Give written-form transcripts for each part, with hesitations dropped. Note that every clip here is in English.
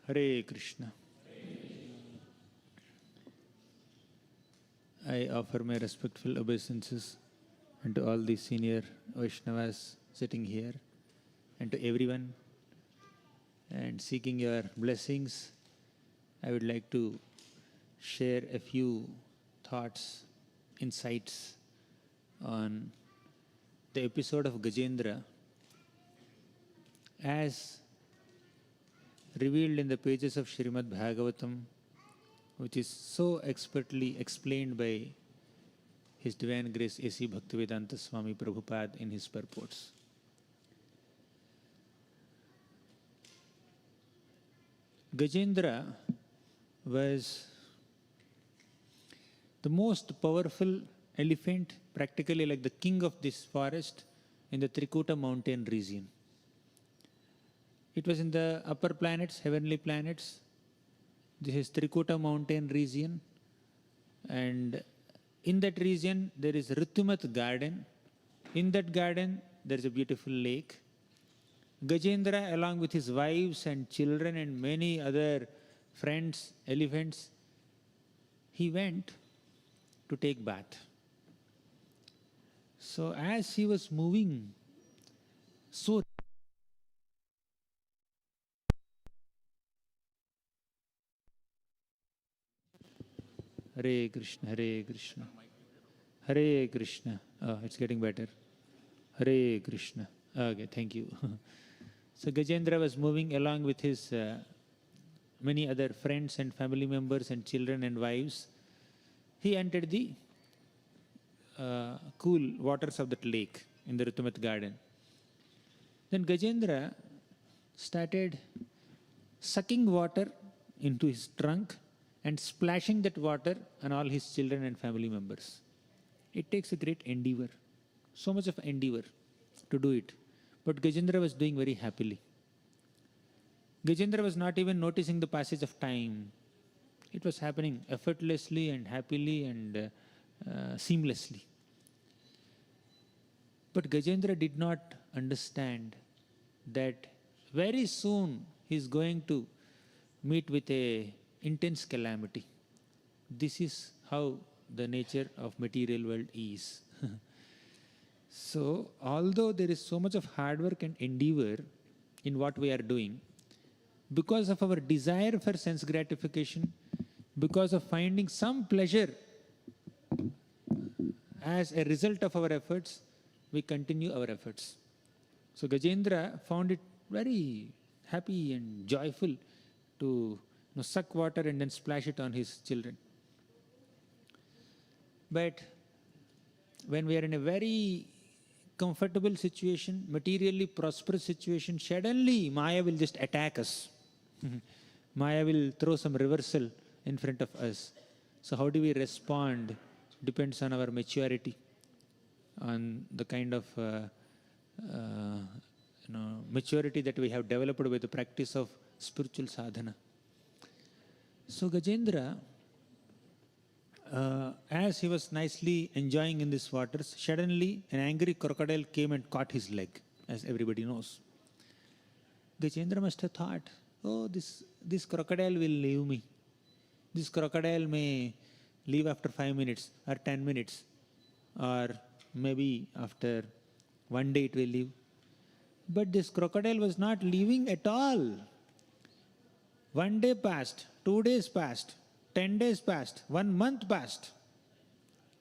Hare Krishna. I offer my respectful obeisances and to all the senior Vaishnavas sitting here and to everyone, and seeking your blessings. I would like to share a few thoughts, insights on the episode of Gajendra as revealed in the pages of Srimad Bhagavatam, which is so expertly explained by His Divine Grace A.C. Bhaktivedanta Swami Prabhupada in his purports. Gajendra was the most powerful elephant, practically like the king of this forest in the Trikuta mountain region. It was in the upper planets, heavenly planets. This is Trikuta mountain region, and in that region there is Ritumat garden. In that garden there is a beautiful lake. Gajendra, along with his wives and children and many other friends, elephants, he went to take bath. So as he was moving so Hare Krishna, Hare Krishna, Hare Krishna. Oh, it's getting better. Hare Krishna. Okay, thank you. So Gajendra was moving along with his many other friends and family members and children and wives. He entered the cool waters of that lake in the Ritumat garden. Then Gajendra started sucking water into his trunk and splashing that water on all his children and family members. It takes a great endeavor, so much of endeavor to do it. But Gajendra was doing very happily. Gajendra was not even noticing the passage of time. It was happening effortlessly and happily and seamlessly. But Gajendra did not understand that very soon he is going to meet with a intense calamity. This is how the nature of material world is. So, although there is so much of hard work and endeavor in what we are doing, because of our desire for sense gratification, because of finding some pleasure as a result of our efforts, we continue our efforts. So Gajendra found it very happy and joyful to suck water and then splash it on his children. But when we are in a very comfortable situation, materially prosperous situation, suddenly Maya will just attack us. Maya will throw some reversal in front of us. So how do we respond depends on our maturity, on the kind of maturity that we have developed with the practice of spiritual sadhana. So Gajendra, as he was nicely enjoying in these waters, suddenly an angry crocodile came and caught his leg, as everybody knows. Gajendra must have thought, oh, this crocodile will leave me. This crocodile may leave after 5 minutes or 10 minutes, or maybe after one day it will leave. But this crocodile was not leaving at all. 1 day passed, 2 days passed, 10 days passed, 1 month passed,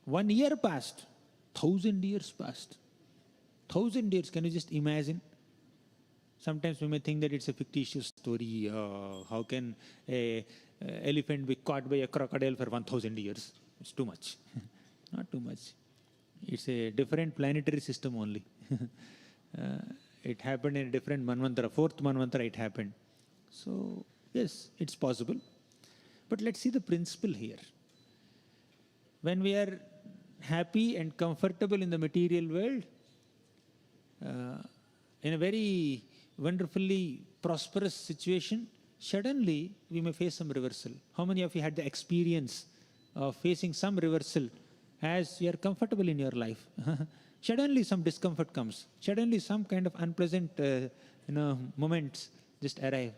1 year passed, 1,000 years passed. 1,000 years, can you just imagine? Sometimes we may think that it's a fictitious story. How can an elephant be caught by a crocodile for 1,000 years? It's too much. Not too much. It's a different planetary system only. It happened in a different manvantara, 4th manvantara it happened. So, yes, it's possible. But let's see the principle here. When we are happy and comfortable in the material world, in a very wonderfully prosperous situation, suddenly we may face some reversal. How many of you had the experience of facing some reversal as you are comfortable in your life? Suddenly some discomfort comes. Suddenly some kind of unpleasant moments just arrive.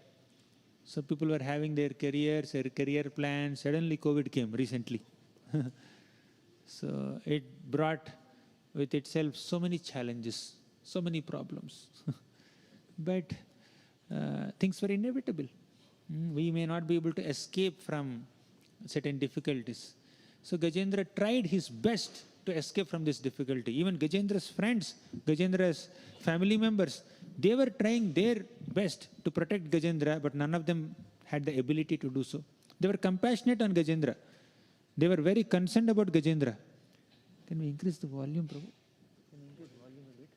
So people were having their careers, their career plans. Suddenly COVID came recently. So it brought with itself so many challenges, so many problems. But things were inevitable. We may not be able to escape from certain difficulties. So Gajendra tried his best to escape from this difficulty. Even Gajendra's friends, Gajendra's family members, they were trying their best to protect Gajendra, but none of them had the ability to do so. They were compassionate on Gajendra. They were very concerned about Gajendra. Can we increase the volume, Prabhu? Can we increase the volume a bit?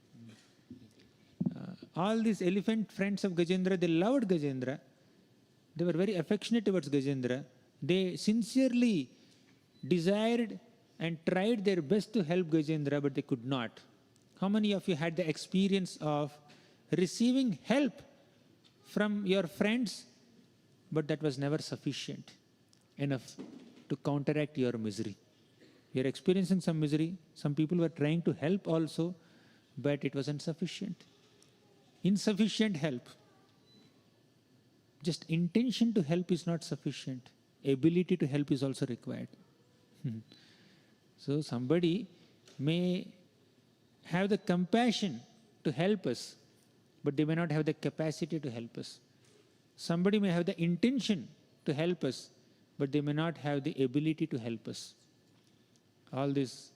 All these elephant friends of Gajendra, they loved Gajendra. They were very affectionate towards Gajendra. They sincerely desired and tried their best to help Gajendra, but they could not. How many of you had the experience of receiving help from your friends, but that was never sufficient enough to counteract your misery? You're experiencing some misery. Some people were trying to help also, but it wasn't sufficient. Insufficient help. Just intention to help is not sufficient. Ability to help is also required. So somebody may have the compassion to help us, but they may not have the capacity to help us. Somebody may have the intention to help us, but they may not have the ability to help us. All these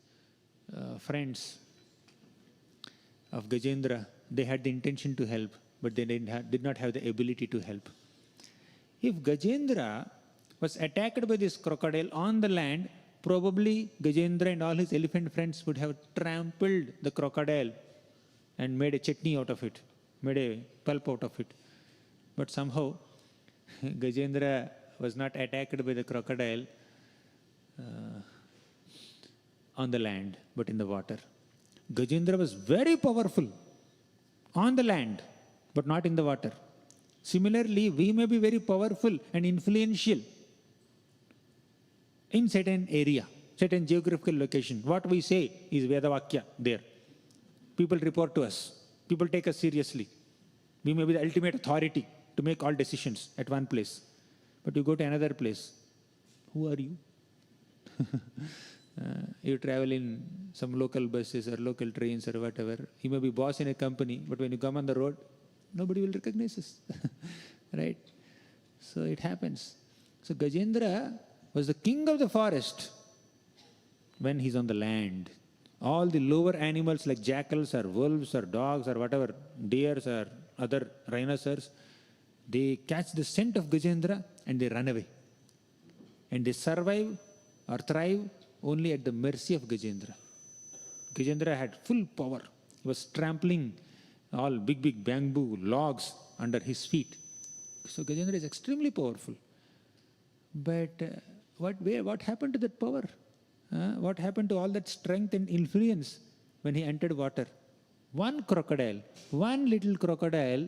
friends of Gajendra, they had the intention to help, but they did not have the ability to help. If Gajendra was attacked by this crocodile on the land, probably Gajendra and all his elephant friends would have trampled the crocodile and made a chutney out of it, made a pulp out of it. But somehow, Gajendra was not attacked by the crocodile on the land, but in the water. Gajendra was very powerful on the land, but not in the water. Similarly, we may be very powerful and influential in certain area, certain geographical location. What we say is Vedavakya there. People report to us. People take us seriously. We may be the ultimate authority to make all decisions at one place. But you go to another place. Who are you? You travel in some local buses or local trains or whatever. You may be boss in a company, but when you come on the road, nobody will recognize us. Right? So it happens. So Gajendra was the king of the forest when he's on the land. All the lower animals like jackals or wolves or dogs or whatever, deers or other rhinoceros, they catch the scent of Gajendra and they run away. And they survive or thrive only at the mercy of Gajendra. Gajendra had full power. He was trampling all big bamboo logs under his feet. So Gajendra is extremely powerful. But what happened to that power? What happened to all that strength and influence when he entered water? One crocodile, one little crocodile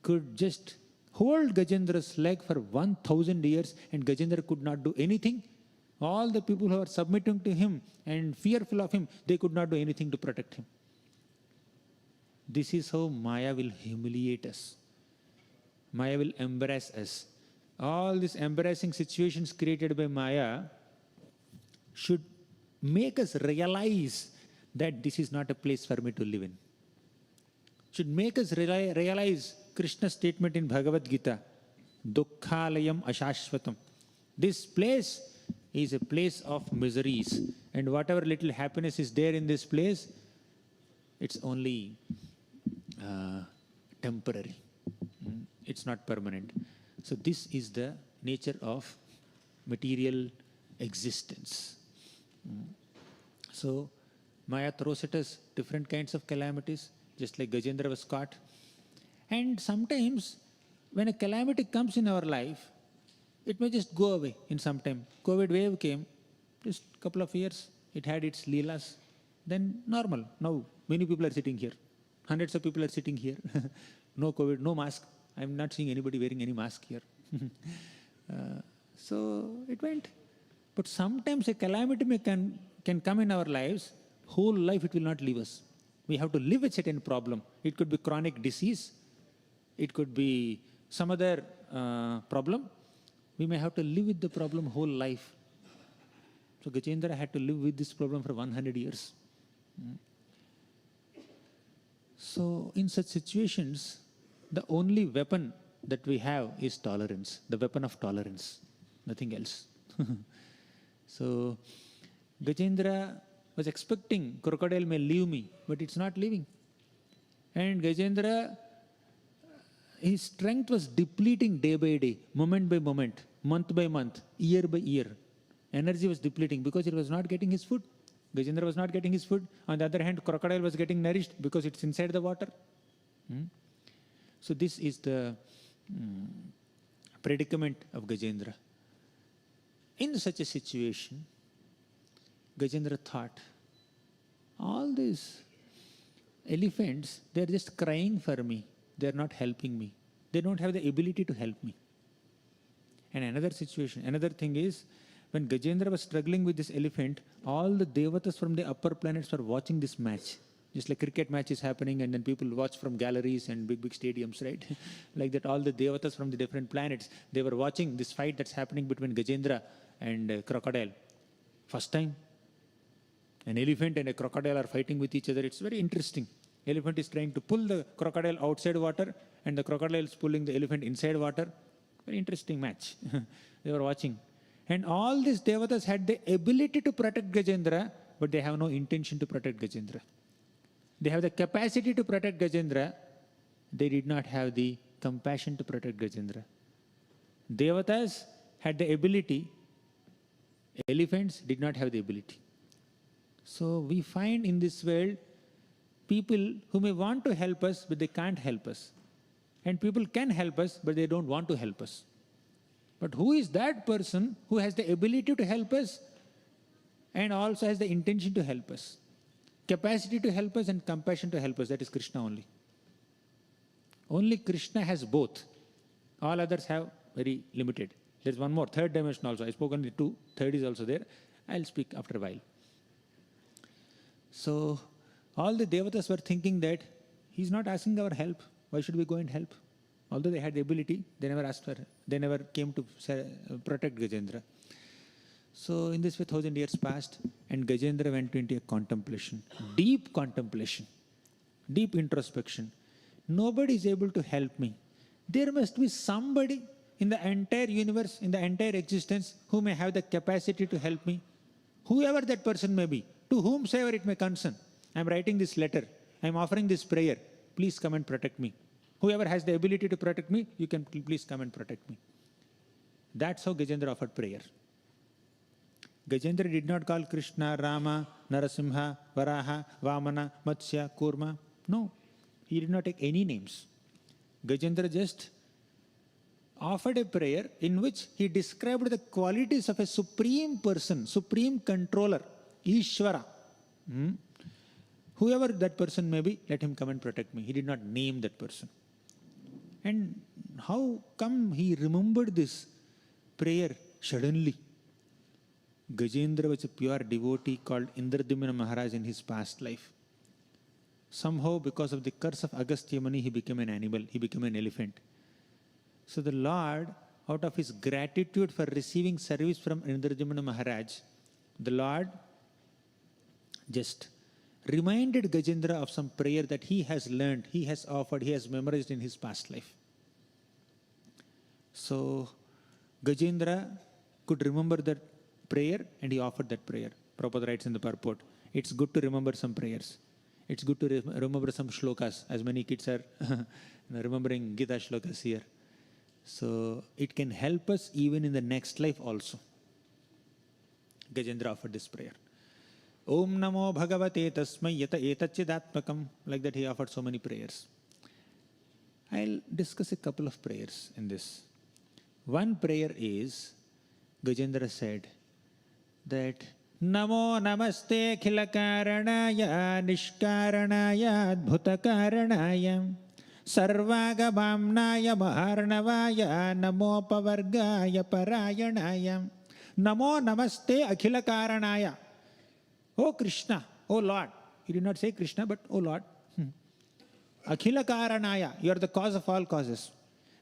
could just hold Gajendra's leg for 1,000 years and Gajendra could not do anything. All the people who were submitting to him and fearful of him, they could not do anything to protect him. This is how Maya will humiliate us. Maya will embarrass us. All these embarrassing situations created by Maya should make us realize that this is not a place for me to live in. Should make us realize Krishna's statement in Bhagavad Gita, Dukkhalayam Ashashvatam. This place is a place of miseries, and whatever little happiness is there in this place, it's only temporary. It's not permanent. So this is the nature of material existence. So Maya throws at us different kinds of calamities, just like Gajendra was caught. And sometimes when a calamity comes in our life, it may just go away in some time. COVID wave came, just a couple of years, it had its leelas, then normal. Now many people are sitting here. Hundreds of people are sitting here. No COVID, no mask. I'm not seeing anybody wearing any mask here. So it went. But sometimes a calamity can come in our lives, whole life it will not leave us. We have to live with certain problem. It could be chronic disease. It could be some other problem, we may have to live with the problem whole life. So Gajendra had to live with this problem for 100 years. So in such situations, the only weapon that we have is tolerance, the weapon of tolerance, nothing else. So Gajendra was expecting crocodile may leave me, but it's not leaving. And Gajendra, his strength was depleting day by day, moment by moment, month by month, year by year. Energy was depleting because he was not getting his food. Gajendra was not getting his food. On the other hand, crocodile was getting nourished because it's inside the water. So this is the predicament of Gajendra. In such a situation, Gajendra thought, all these elephants, they're just crying for me. They're not helping me. They don't have the ability to help me. And another situation, another thing is, when Gajendra was struggling with this elephant, all the devatas from the upper planets were watching this match. Just like cricket match is happening and then people watch from galleries and big stadiums, right? Like that, all the devatas from the different planets, they were watching this fight that's happening between Gajendra and crocodile. First time, an elephant and a crocodile are fighting with each other. It's very interesting. Elephant is trying to pull the crocodile outside water and the crocodile is pulling the elephant inside water. Very interesting match. They were watching. And all these devatas had the ability to protect Gajendra, but they have no intention to protect Gajendra. They have the capacity to protect Gajendra. They did not have the compassion to protect Gajendra. Devatas had the ability. Elephants did not have the ability. So we find in this world people who may want to help us, but they can't help us. And people can help us, but they don't want to help us. But who is that person who has the ability to help us and also has the intention to help us? Capacity to help us and compassion to help us. That is Krishna only. Only Krishna has both. All others have very limited. There's one more, third dimension also. I spoke only two. Third is also there. I'll speak after a while. So all the devatas were thinking that he's not asking our help. Why should we go and help? Although they had the ability, they never asked for, they never came to protect Gajendra. So in this way, 1,000 years passed and Gajendra went into a contemplation, deep introspection. Nobody is able to help me. There must be somebody in the entire universe, in the entire existence, who may have the capacity to help me. Whoever that person may be, to whomsoever it may concern. I'm writing this letter. I'm offering this prayer. Please come and protect me. Whoever has the ability to protect me, you can please come and protect me. That's how Gajendra offered prayer. Gajendra did not call Krishna, Rama, Narasimha, Varaha, Vamana, Matsya, Kurma. No, he did not take any names. Gajendra just offered a prayer in which he described the qualities of a supreme person, supreme controller, Ishvara. Whoever that person may be, let him come and protect me. He did not name that person. And how come he remembered this prayer suddenly? Gajendra was a pure devotee called Indradyumna Maharaj in his past life. Somehow, because of the curse of Agastya Muni, he became an animal, he became an elephant. So the Lord, out of his gratitude for receiving service from Indradyumna Maharaj, the Lord just reminded Gajendra of some prayer that he has learned, he has offered, he has memorized in his past life. So Gajendra could remember that prayer and he offered that prayer. Prabhupada writes in the purport, it's good to remember some prayers. It's good to remember some shlokas, as many kids are remembering Gita shlokas here. So it can help us even in the next life also. Gajendra offered this prayer. Om Namo Bhagavate Tasmai Yata Etachidatmakam. Like that he offered so many prayers. I'll discuss a couple of prayers in this. One prayer is, Gajendra said that Namo Namaste Khilakaranaya Nishkaranaya Adbhutakaranaya Sarvagabamnaya Maharnavaya Namo Pavargaya Parayanaya Namo Namaste Akhilakaranaya. Oh Krishna, oh Lord. He did not say Krishna, but oh Lord. Akhila Karanaya, you are the cause of all causes.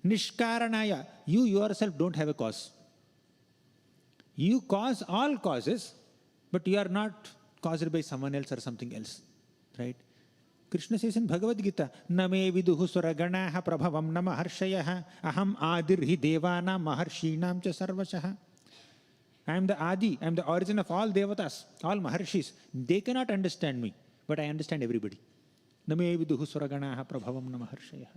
Nishkaranaya. You yourself don't have a cause. You cause all causes, but you are not caused by someone else or something else. Right? Krishna says in Bhagavad Gita, Name viduhu suraganaha prabhavam nama harshayah aham adirhi devana maharshinam cha sarvashaha. I am the Adi, I am the origin of all devatas, all maharshis. They cannot understand me, but I understand everybody. Name viduhu suraganaha prabhavam nama harshayah.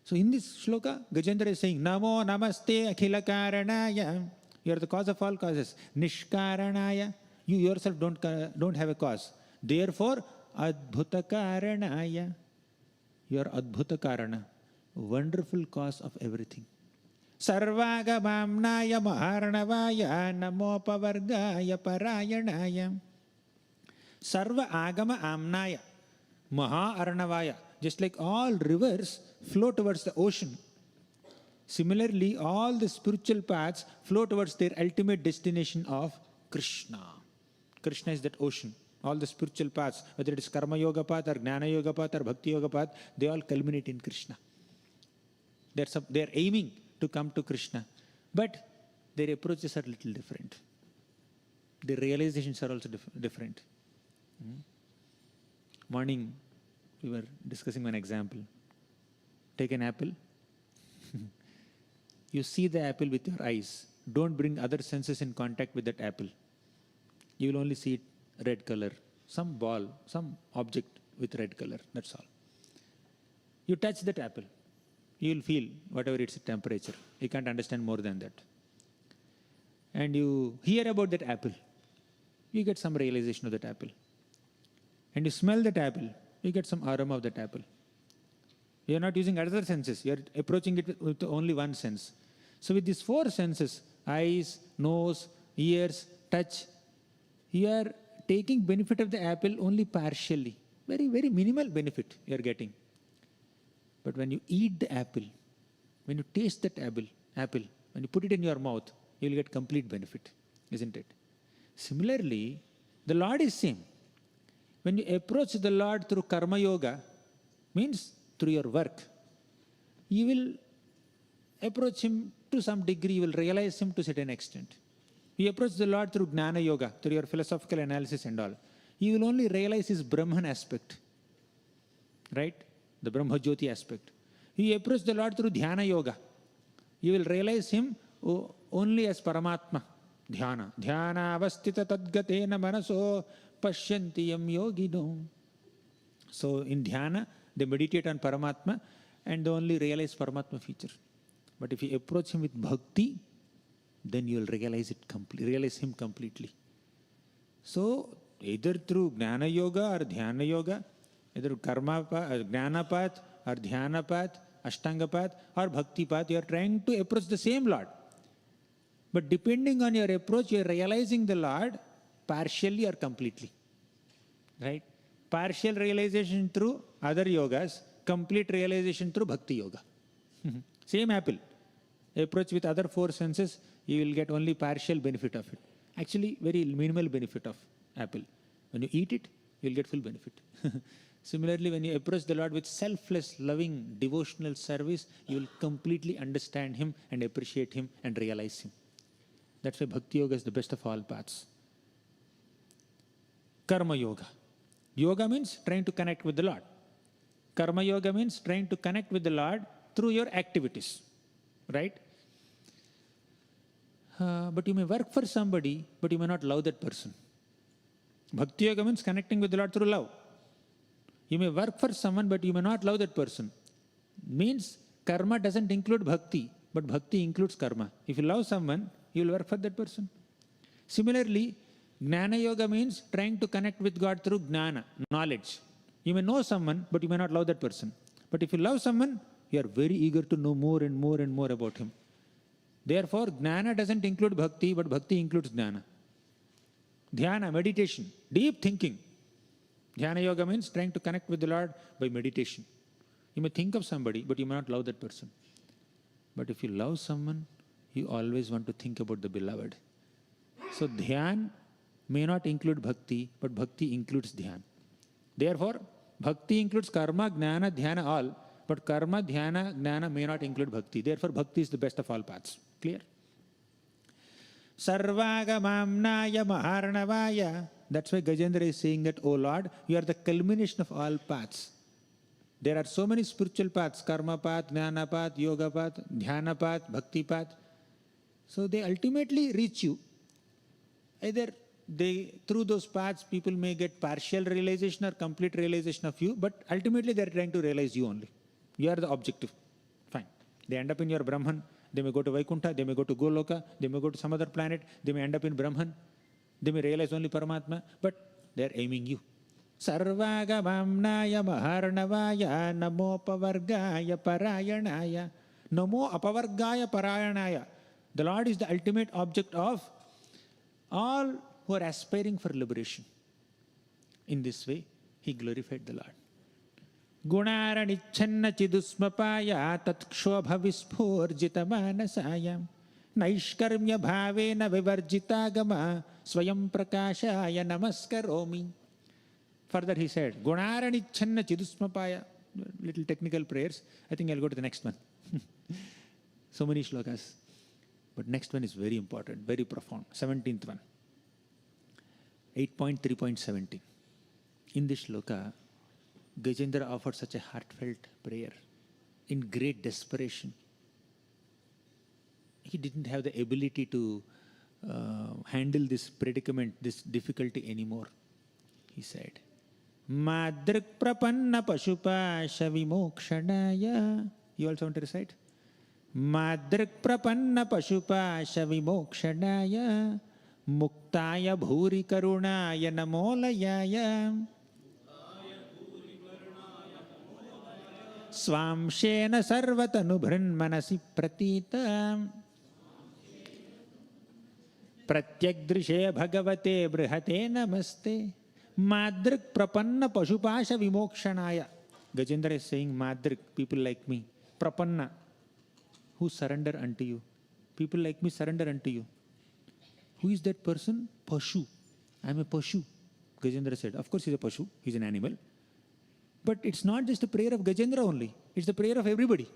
So in this shloka, Gajendra is saying, Namo namaste akhila karanaya. You are the cause of all causes. Nishkaranaya. You yourself don't have a cause. Therefore, Adbhuta Karanaya. You are Adbhuta Karana. Wonderful cause of everything. Sarvagamamnaya Maharanavaya Namopavargaya Parayanaya. Sarva Agama Amnaya Maha-Arnavaya. Just like all rivers flow towards the ocean. Similarly, all the spiritual paths flow towards their ultimate destination of Krishna. Krishna is that ocean. All the spiritual paths, whether it is Karma Yoga path or Jnana Yoga path or Bhakti Yoga path, they all culminate in Krishna. They are aiming to come to Krishna. But their approaches are a little different. Their realizations are also different. Morning, we were discussing one example. Take an apple. You see the apple with your eyes. Don't bring other senses in contact with that apple. You will only see it red color. Some ball, some object with red color. That's all. You touch that apple. You will feel whatever its temperature. You can't understand more than that. And you hear about that apple. You get some realization of that apple. And you smell that apple. You get some aroma of that apple. You are not using other senses. You are approaching it with only one sense. So with these four senses, eyes, nose, ears, touch, you are taking benefit of the apple only partially. Very, very minimal benefit you are getting. But when you eat the apple, when you taste that apple, when you put it in your mouth, you will get complete benefit, isn't it? Similarly, the Lord is same. When you approach the Lord through Karma Yoga, means through your work, you will approach Him to some degree, you will realize Him to a certain extent. You approach the Lord through Jnana Yoga, through your philosophical analysis and all. You will only realize His Brahman aspect, right? The Brahma Jyoti aspect. You approach the Lord through Dhyana Yoga. You will realize Him only as Paramatma. Dhyana. Dhyana avastita tadgatena manaso pashyantiyam yogino. So in Dhyana, they meditate on Paramatma and they only realize Paramatma feature. But if you approach Him with Bhakti, then you will realize Him completely. So either through Jnana Yoga or Dhyana Yoga, either Jnana path or Dhyana path, Ashtanga path or Bhakti path, you are trying to approach the same Lord. But depending on your approach, you are realizing the Lord partially or completely. Right? Partial realization through other yogas, complete realization through Bhakti Yoga. Same apple. Approach with other four senses, you will get only partial benefit of it. Actually, very minimal benefit of apple. When you eat it, you will get full benefit. Similarly, when you approach the Lord with selfless, loving, devotional service, you will completely understand Him and appreciate Him and realize Him. That's why Bhakti Yoga is the best of all paths. Karma Yoga. Yoga means trying to connect with the Lord. Karma Yoga means trying to connect with the Lord through your activities. Right? But you may work for somebody, but you may not love that person. Bhakti Yoga means connecting with the Lord through love. You may work for someone, but you may not love that person. Means karma doesn't include bhakti, but bhakti includes karma. If you love someone, you will work for that person. Similarly, Jnana Yoga means trying to connect with God through Jnana, knowledge. You may know someone, but you may not love that person. But if you love someone, you are very eager to know more and more and more about him. Therefore, Jnana doesn't include bhakti, but bhakti includes Jnana. Dhyana, meditation, deep thinking. Dhyana Yoga means trying to connect with the Lord by meditation. You may think of somebody, but you may not love that person. But if you love someone, you always want to think about the beloved. So Dhyan may not include bhakti, but bhakti includes Dhyan. Therefore, bhakti includes karma, jnana, dhyana, all. But karma, dhyana, jnana may not include bhakti. Therefore, bhakti is the best of all paths. Clear? Sarvagamamnaya maharnavaya. That's why Gajendra is saying that, O Lord, you are the culmination of all paths. There are so many spiritual paths, karma path, jnana path, yoga path, dhyana path, bhakti path. So they ultimately reach you. Either through those paths, people may get partial realization or complete realization of you, but ultimately they are trying to realize you only. You are the objective. Fine. They end up in your Brahman. They may go to Vaikuntha, they may go to Goloka, they may go to some other planet, they may end up in Brahman, they may realize only Paramatma, but they are aiming you. Sarvagamamnaya maharnavaya namo pavargaya parayanaya. Namo apavargaya parayanaya. The Lord is the ultimate object of all who are aspiring for liberation. In this way, he glorified the Lord. Gunaranicchanna chidusmapaya tatkszobha vispurjita manasaya naishkarmya bhavena vivarjitagama swayam prakashaya namaskaromi. Further he said, Gunaranicchanna chidusmapaya. Little technical prayers. I think I'll go to the next one. So many shlokas. But next one is very important, very profound. 17th one. 8.3.17. In this shloka, Gajendra offered such a heartfelt prayer in great desperation. He didn't have the ability to handle this predicament, this difficulty anymore. He said, Madrik prapanna pashupasha vimokshanaya. You also want to recite? Madrik prapanna pashupasha vimokshanaya muktaya bhuri karunaya namolayaya swamshena sarvatanu bhrinmanasi pratita pratyagdrishe bhagavate brihate namaste. Madrik prapanna pashupasha vimokshanaya. Gajendra is saying, Madrik, people like me. Prapanna, who surrender unto you. People like me surrender unto you. Who is that person? Pashu. I am a Pashu. Gajendra said. Of course he's a Pashu. He's an animal. But it's not just a prayer of Gajendra only. It's the prayer of everybody.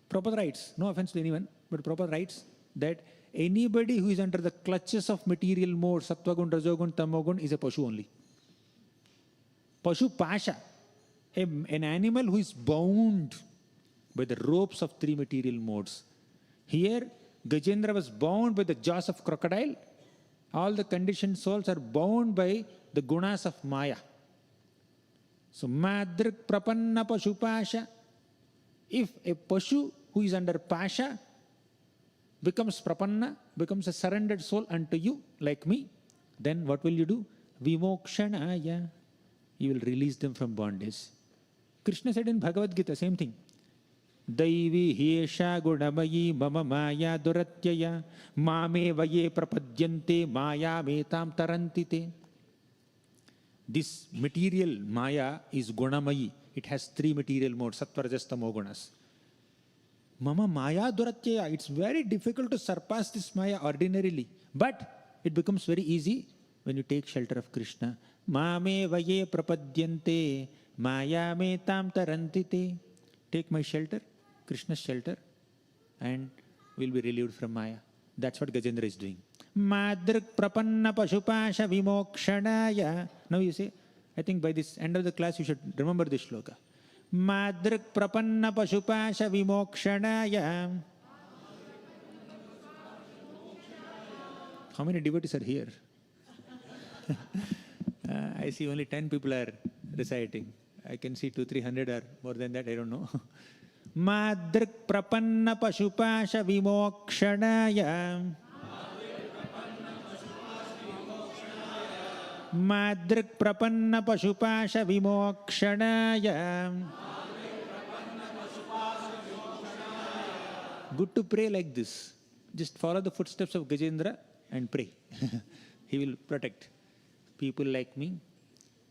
Prabhupada writes, no offense to anyone, but Prabhupada writes that anybody who is under the clutches of material mode, Sattvagun, Rajogun, Tamogun, is a Pashu only. Pashu Pasha, an animal who is bound by the ropes of three material modes. Here, Gajendra was bound by the jaws of crocodile. All the conditioned souls are bound by the gunas of Maya. So, Madrik Prapanna Pashu Pasha. If a Pashu who is under Pasha becomes Prapanna, becomes a surrendered soul unto you, like me, then what will you do? Vimokshanaya. You will release them from bondage. Krishna said in Bhagavad Gita, same thing. Daivi hiesha gunamayi mama maya duratyaya mame vaye prapadyante maya metam tarantite. This material maya is gunamayi. It has three material modes, sattva, rajas, tamo gunas. Mama maya duratyaya. It's very difficult to surpass this maya ordinarily. But it becomes very easy when you take shelter of Krishna. Mame vaye prapadyante maya metam tarantite. Take my shelter, Krishna's shelter, and we'll be relieved from Maya. That's what Gajendra is doing. Madrik prapanna pashupasha vimokshanaya. Now you say, I think by this end of the class you should remember this shloka. Madrik prapanna pashupasha vimokshanaya. How many devotees are here? I see only 10 people are reciting. I can see 200-300 or more than that, I don't know. Madrik prapanna pashupasha vimokshanaya. Madrik prapanna pashupasha vimokshanaya. Good to pray like this. Just follow the footsteps of Gajendra and pray. He will protect. People like me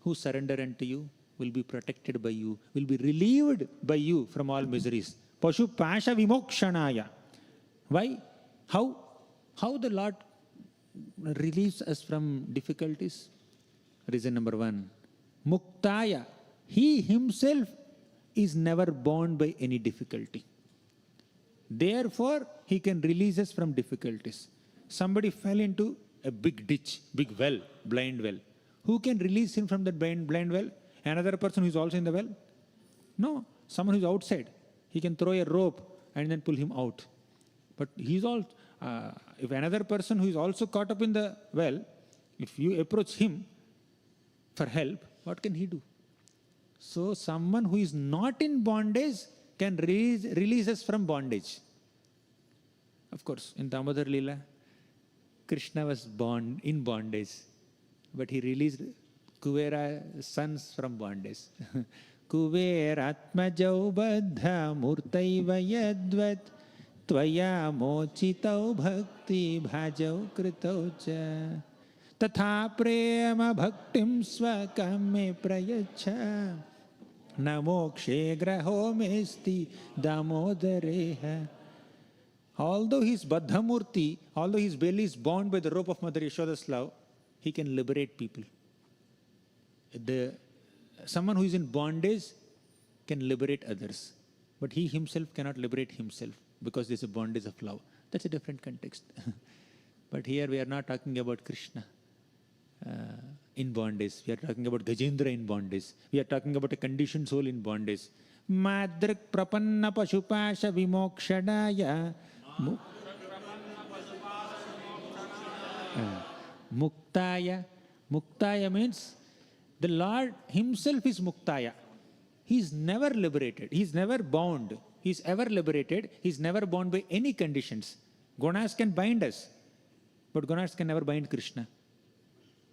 who surrender unto you will be protected by you, will be relieved by you from all miseries. Pashu pasha vimokshanaya. Why? How the Lord relieves us from difficulties? Reason number one. Muktaya. He himself is never bound by any difficulty. Therefore, he can release us from difficulties. Somebody fell into a big ditch, big well, blind well. Who can release him from that blind well? Another person who is also in the well? No, someone who is outside. He can throw a rope and then pull him out. But he's all. If another person who is also caught up in the well, if you approach him for help, what can he do? So someone who is not in bondage can release us from bondage. Of course, in Damodar Leela, Krishna was born in bondage, but he released Kuvera's sons from bondage. Kuveratmajau baddha murtaiva yadvat tvaya mochitau bhakti bhajau kritau cha tatha prema bhaktim svakame prayacha namokshe graho mesti damodareha. Although he is Baddhamurti, although his belly is bound by the rope of Mother Yashoda's love, he can liberate people. Someone who is in bondage can liberate others. But he himself cannot liberate himself because there is a bondage of love. That's a different context. But here we are not talking about Krishna in bondage. We are talking about Gajendra in bondage. We are talking about a conditioned soul in bondage. Madrik prapanna pashupasha vimokshadaya Muktaya. Muktaya means the Lord himself is Muktaya. He is never liberated. He is never bound. He is ever liberated. He is never bound by any conditions. Gunas can bind us, but gunas can never bind Krishna.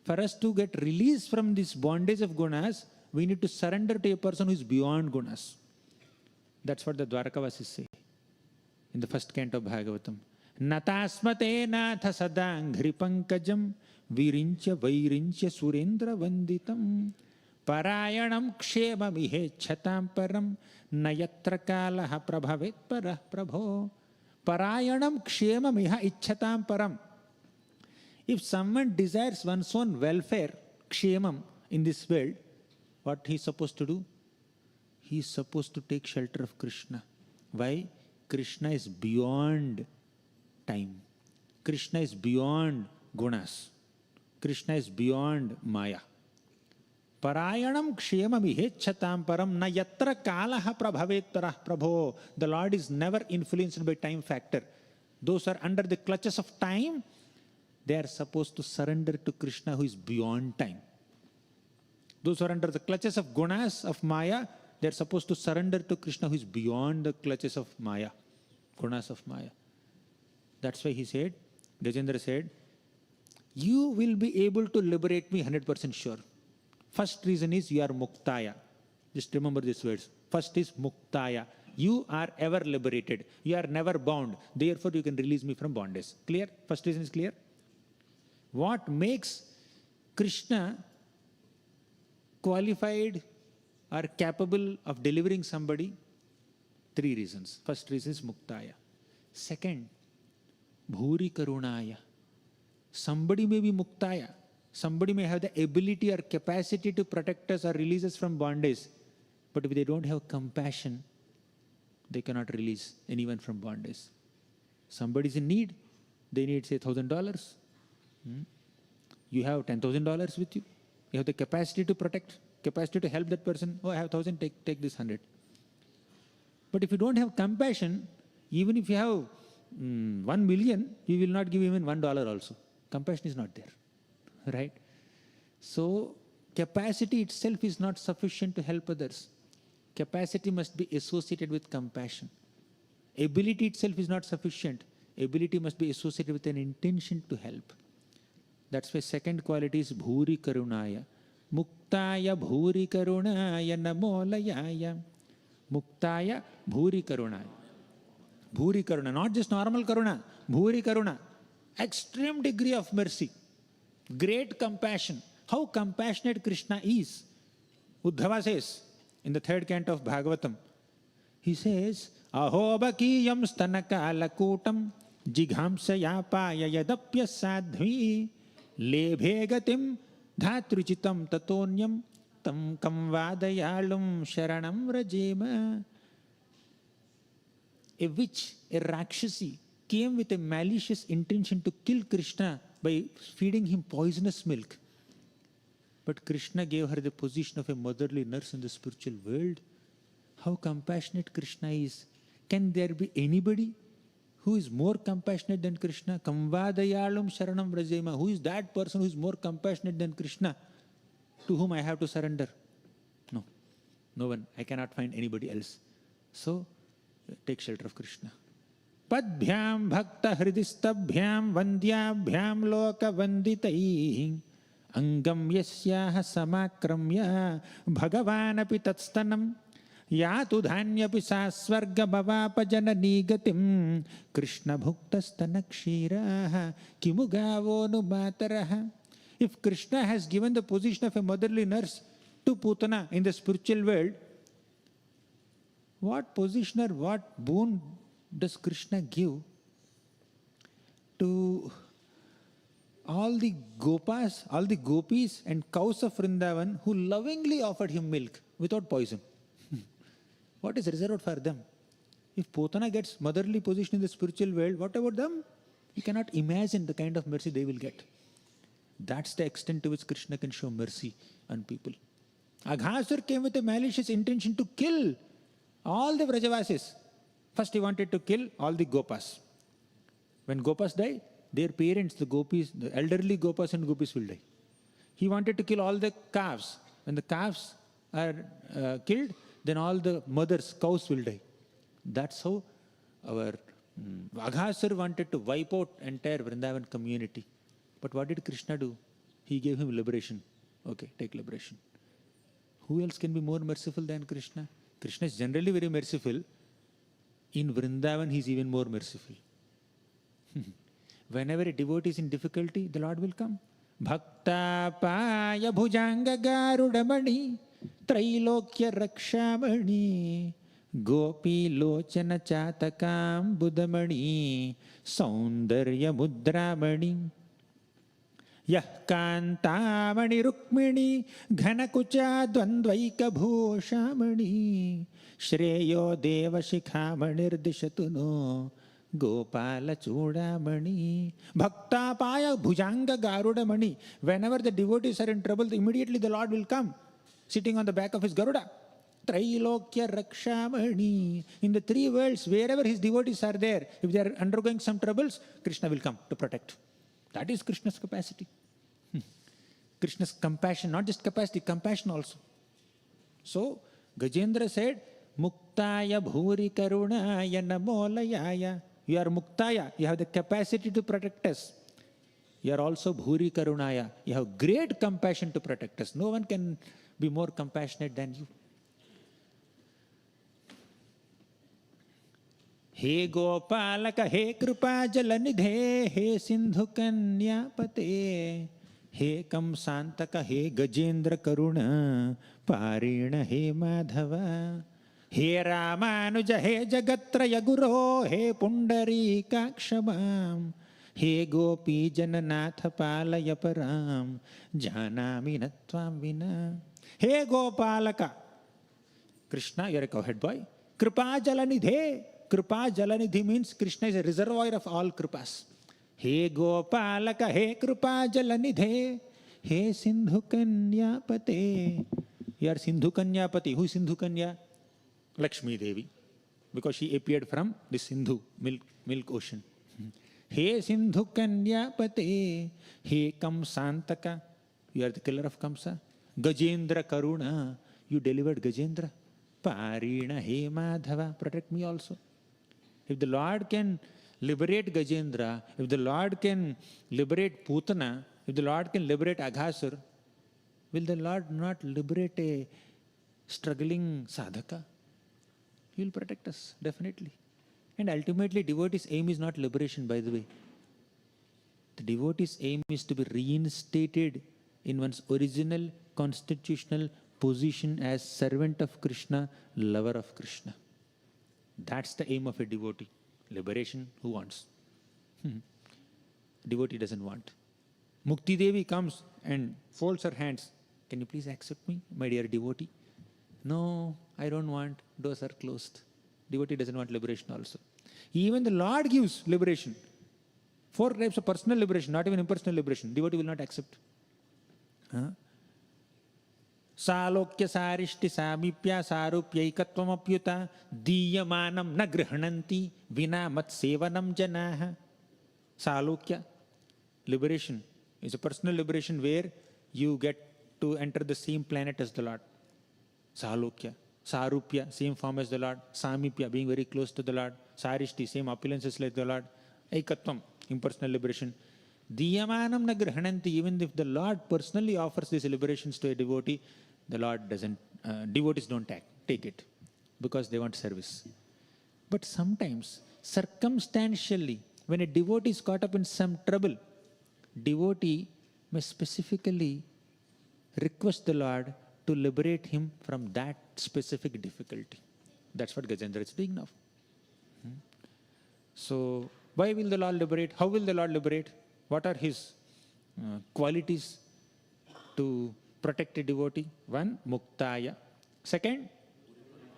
For us to get released from this bondage of gunas, we need to surrender to a person who is beyond gunas. That's what the Dwarkavasis say in the first canto of Bhagavatam. Natasmate natha sadangri pankajam virincha vairincha surendra vanditam parayanam kshema mihe chatam param nayatra kalaha prabhavet parah prabho. Parayanam kshema miha ichchatam param. If someone desires one's own welfare, kshemam, in this world, what he is supposed to do? He is supposed to take shelter of Krishna. Why? Krishna is beyond time. Krishna is beyond gunas. Krishna is beyond maya. Parayanam kshema mihecchatam param na yatra kalaha prabhavet parah prabho. The Lord is never influenced by time factor. Those who are under the clutches of time, they are supposed to surrender to Krishna who is beyond time. Those who are under the clutches of gunas, of maya, they are supposed to surrender to Krishna who is beyond the clutches of maya, gunas of maya. That's why he said, Gajendra said, you will be able to liberate me 100% sure. First reason is you are Muktaya. Just remember these words. First is Muktaya. You are ever liberated. You are never bound. Therefore, you can release me from bondage. Clear? First reason is clear. What makes Krishna qualified or capable of delivering somebody? Three reasons. First reason is Muktaya. Second, Bhuri Karunaya. Somebody may be Muktaya. Somebody may have the ability or capacity to protect us or release us from bondage. But if they don't have compassion, they cannot release anyone from bondage. Somebody is in need. They need, say, $1,000. You have $10,000 with you. You have the capacity to protect, capacity to help that person. Oh, I have 1,000, take this 100. But if you don't have compassion, even if you have 1 million, you will not give even $1 also. Compassion is not there, right? So capacity itself is not sufficient to help others. Capacity must be associated with compassion. Ability itself is not sufficient. Ability must be associated with an intention to help. That's why second quality is Bhuri Karunaya. Muktaya Bhuri Karunaya Namolayaya. Muktaya Bhuri Karunaya. Bhuri Karuna, not just normal Karuna. Bhuri Karuna. Extreme degree of mercy. Great compassion. How compassionate Krishna is. Uddhava says in the third canto of Bhagavatam, he says, Ahobakiyam stanakalakutam jighamsayapaya yadapya sadhvi lebhegatim dhatruchitam tatonyam tam kam vadayalum sharanam rajema. A witch, a Rakshasi, came with a malicious intention to kill Krishna by feeding him poisonous milk. But Krishna gave her the position of a motherly nurse in the spiritual world. How compassionate Krishna is. Can there be anybody who is more compassionate than Krishna? Kamvadayalam Sharanam Rajema. Who is that person who is more compassionate than Krishna, to whom I have to surrender? No. No one. I cannot find anybody else. So, take shelter of Krishna. Padbhyam bhakta hridistabhyam vandyabhyam loka vanditaih angam yasyaha samakramya bhagavanapi tatstanam yatu dhanyapi sasvarga bhavapa janani gatim Krishna bhuktastanakshiraha kimugavo numataraha. If Krishna has given the position of a motherly nurse to Putana in the spiritual world, what position or what boon does Krishna give to all the gopas, all the gopis and cows of Vrindavan who lovingly offered him milk without poison? What is reserved for them? If Putana gets motherly position in the spiritual world, what about them? You cannot imagine the kind of mercy they will get. That's the extent to which Krishna can show mercy on people. Aghasur came with a malicious intention to kill all the Vrajavasis. First he wanted to kill all the Gopas. When Gopas die, their parents, the gopis, the elderly Gopas and gopis will die. He wanted to kill all the calves. When the calves are killed, then all the mothers, cows will die. That's how our Aghasur wanted to wipe out entire Vrindavan community. But what did Krishna do? He gave him liberation. Okay, take liberation. Who else can be more merciful than Krishna? Krishna is generally very merciful. In Vrindavan, he is even more merciful. Whenever a devotee is in difficulty, the Lord will come. Bhakta paya bhujanga garudamani trailokya rakshamani gopi lochana chatakam budamani saundarya mudramani yah kantamani rukmini ghanakucha dvandvaika bhushamani shreyo deva shikhamani dishatuno Gopala Chudamani Bhakta Paya Bhujanga Garudamani. Whenever the devotees are in trouble, immediately the Lord will come, sitting on the back of his Garuda. Trailokya Rakshamani. In the three worlds, wherever his devotees are there, if they are undergoing some troubles, Krishna will come to protect. That is Krishna's capacity. Krishna's compassion, not just capacity, compassion also. So, Gajendra said, Muktaya Bhuri Karunaya Namolayaya. You are Muktaya, you have the capacity to protect us. You are also Bhuri Karunaya. You have great compassion to protect us. No one can be more compassionate than you. He Gopalaka, he Kripa Jalanidhe, he Sindhu Kanyapate, he Kamsantaka, he Gajendra Karuna, Parina, he Madhava. He Ramanuja, he Jagatraya Guru, he Pundari Kakshamam, he Gopi Jananatha Palaya Param, Janami Natvam Vina. He Gopalaka. Krishna, you are a cowhead boy. Kripa Jalanidhe. Kripa Jalanidhi means Krishna is a reservoir of all kripas. He Gopalaka, he Kripa Jalanidhe, he Sindhu Kanyapate. You are Sindhu Kanyapati. Who is Sindhu Kanya? Lakshmi Devi, because she appeared from the Sindhu, milk ocean. He Sindhu Kanyapate, he Kamsantaka, you are the killer of Kamsa. Gajendra Karuna, you delivered Gajendra. Parina he Madhava, protect me also. If the Lord can liberate Gajendra, if the Lord can liberate Putana, if the Lord can liberate Aghasur, will the Lord not liberate a struggling sadhaka? He will protect us, definitely. And ultimately, devotee's aim is not liberation, by the way. The devotee's aim is to be reinstated in one's original constitutional position as servant of Krishna, lover of Krishna. That's the aim of a devotee. Liberation, who wants? Devotee doesn't want. Mukti Devi comes and folds her hands Can you please accept me, my dear devotee? No, I don't want. Doors are closed. Devotee doesn't want liberation also. Even the Lord gives liberation. 4 types of personal liberation, not even impersonal liberation. Devotee will not accept. Salokya sarishti samipya sarupyaikatvam diyamanam na grihananti vina mat sevanam janaha. Salokya, liberation, is a personal liberation where you get to enter the same planet as the Lord. Salokya. Sarupya, same form as the Lord. Samipya, being very close to the Lord. Sarishti, same opulences like the Lord. Aikatvam, impersonal liberation. Diyamanam na grihananti, even if the Lord personally offers these liberations to a devotee, the Lord doesn't, devotees don't take it because they want service. But sometimes, circumstantially, when a devotee is caught up in some trouble, devotee may specifically request the Lord to liberate him from that specific difficulty. That's what Gajendra is doing now. So, why will the Lord liberate? How will the Lord liberate? What are his qualities to protect a devotee? 1, Muktaya. 2nd,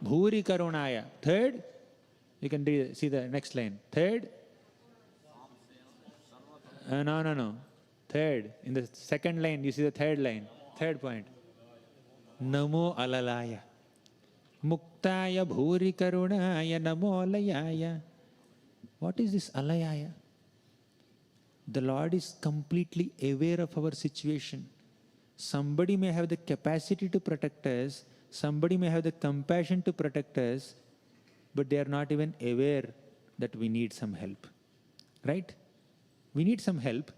Bhuri Karunaya. 3rd, you can see the next line. 3rd, no. 3rd, in the 2nd line, you see the 3rd line. 3rd point. Namo Alalaya. Muktaya Bhuri Karunaya Namo Alayaya. What is this Alayaya? The Lord is completely aware of our situation. Somebody may have the capacity to protect us, somebody may have the compassion to protect us, but they are not even aware that we need some help. Right? We need some help.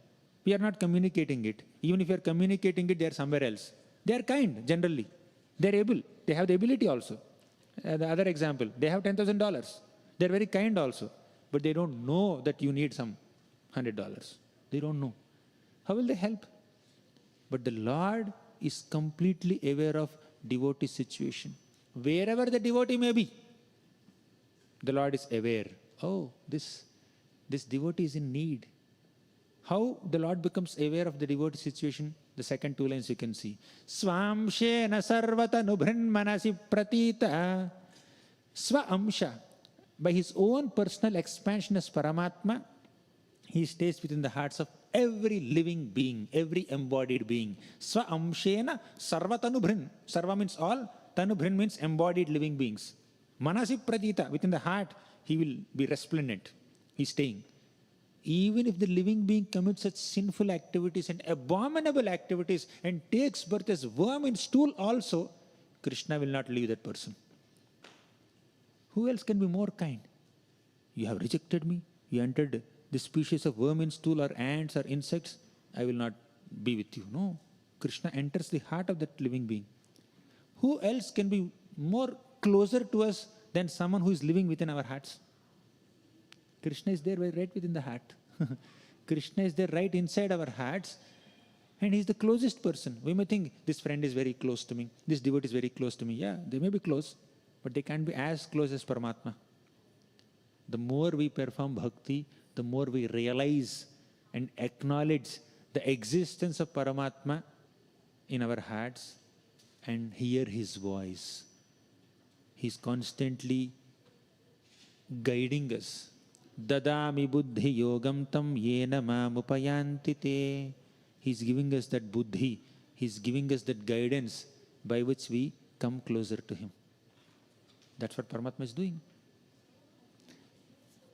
We are not communicating it. Even if we are communicating it, they are somewhere else. They are kind, generally. They are able. They have the ability also. The other example, they have $10,000. They are very kind also. But they don't know that you need some $100. They don't know. How will they help? But the Lord is completely aware of devotee situation. Wherever the devotee may be, the Lord is aware. Oh, this devotee is in need. How the Lord becomes aware of the devotee situation? The second 2 lines you can see. Swamshena sarvata nubhrin manasi pratita. Swaamsha. By his own personal expansion as Paramatma, he stays within the hearts of every living being, every embodied being. Swaamshena sarvatanubhrin. Sarva means all, tanubhrin means embodied living beings. Manasi pratita, within the heart, he will be resplendent. He's staying. Even if the living being commits such sinful activities and abominable activities and takes birth as worm in stool also, Krishna will not leave that person. Who else can be more kind? You have rejected me. You entered the species of worm in stool or ants or insects. I will not be with you. No. Krishna enters the heart of that living being. Who else can be more closer to us than someone who is living within our hearts? Krishna is there right within the heart. Krishna is there right inside our hearts, and he is the closest person. We may think this friend is very close to me, this devotee is very close to me. Yeah, they may be close, but they can't be as close as Paramatma. The more we perform bhakti, the more we realize and acknowledge the existence of Paramatma in our hearts and hear his voice. He's constantly guiding us. Dadami buddhi yogam tam yena mamupayanti te. He's giving us that buddhi. He's giving us that guidance by which we come closer to him. That's what Paramatma is doing.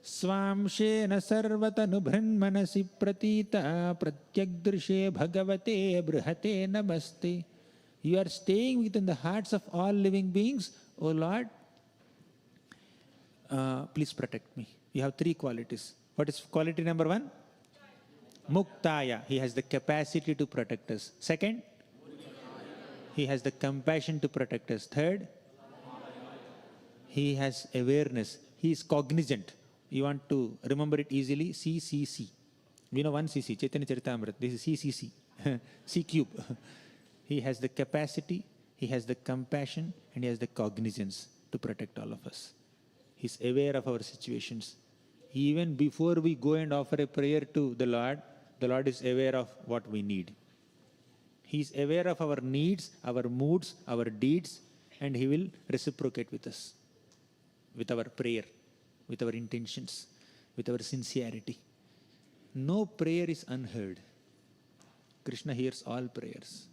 Swamshena sarvatanubhran manasi pratita pratyagdrishe bhagavate brihate namaste. You are staying within the hearts of all living beings. O Lord, please protect me. You have 3 qualities. What is quality number 1? Muktaya. He has the capacity to protect us. 2nd, he has the compassion to protect us. 3rd, he has awareness. He is cognizant. You want to remember it easily? CCC. We know 1 CC, Chaitanya Charitamrita. This is CCC, C cube. He has the capacity, he has the compassion, and he has the cognizance to protect all of us. He's aware of our situations. Even before we go and offer a prayer to the Lord is aware of what we need. He is aware of our needs, our moods, our deeds, and He will reciprocate with us, with our prayer, with our intentions, with our sincerity. No prayer is unheard. Krishna hears all prayers.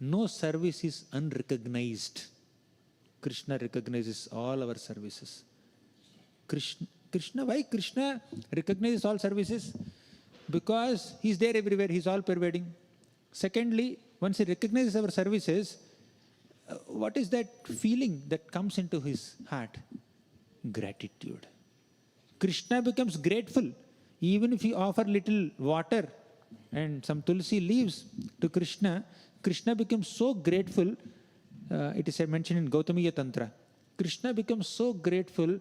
No service is unrecognized. Krishna recognizes all our services. Why Krishna recognizes all services? Because He's there everywhere, He's all pervading. Secondly, once He recognizes our services, what is that feeling that comes into His heart? Gratitude. Krishna becomes grateful. Even if you offer little water and some tulsi leaves to Krishna, Krishna becomes so grateful. It is mentioned in Gautamiya Tantra. Krishna becomes so grateful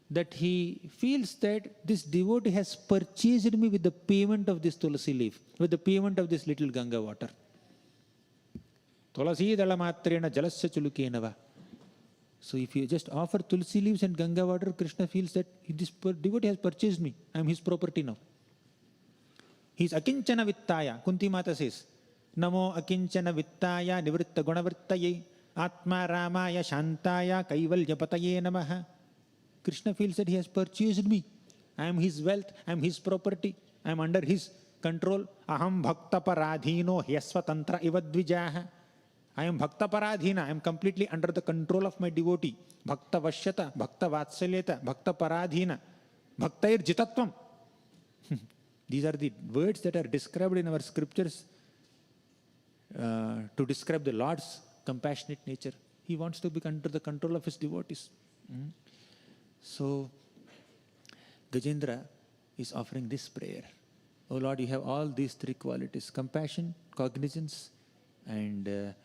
that he feels that this devotee has purchased me with the payment of this tulsi leaf, with the payment of this little Ganga water. Tulasi dala matrena jalasya chulukenava. So if you just offer tulsi leaves and Ganga water, Krishna feels that this devotee has purchased me. I am his property now. He is akinchana vittaya. Kunti Mata says, Namo akinchana vittaya nivritta gunavrittaye atma ramaya shantaya kaivalya pataye namaha. Krishna feels that he has purchased me. I am his wealth, I am his property, I am under his control. Aham bhakta paradhino hyasva tantra ivadvijaha. I am bhakta paradhina, I am completely under the control of my devotee. Bhakta vashyata, bhakta vatsalyata, bhakta paradhina, bhaktair jitatvam. These are the words that are described in our scriptures to describe the Lord's compassionate nature. He wants to be under the control of his devotees. So, Gajendra is offering this prayer. Oh Lord, you have all these three qualities: compassion, cognizance, and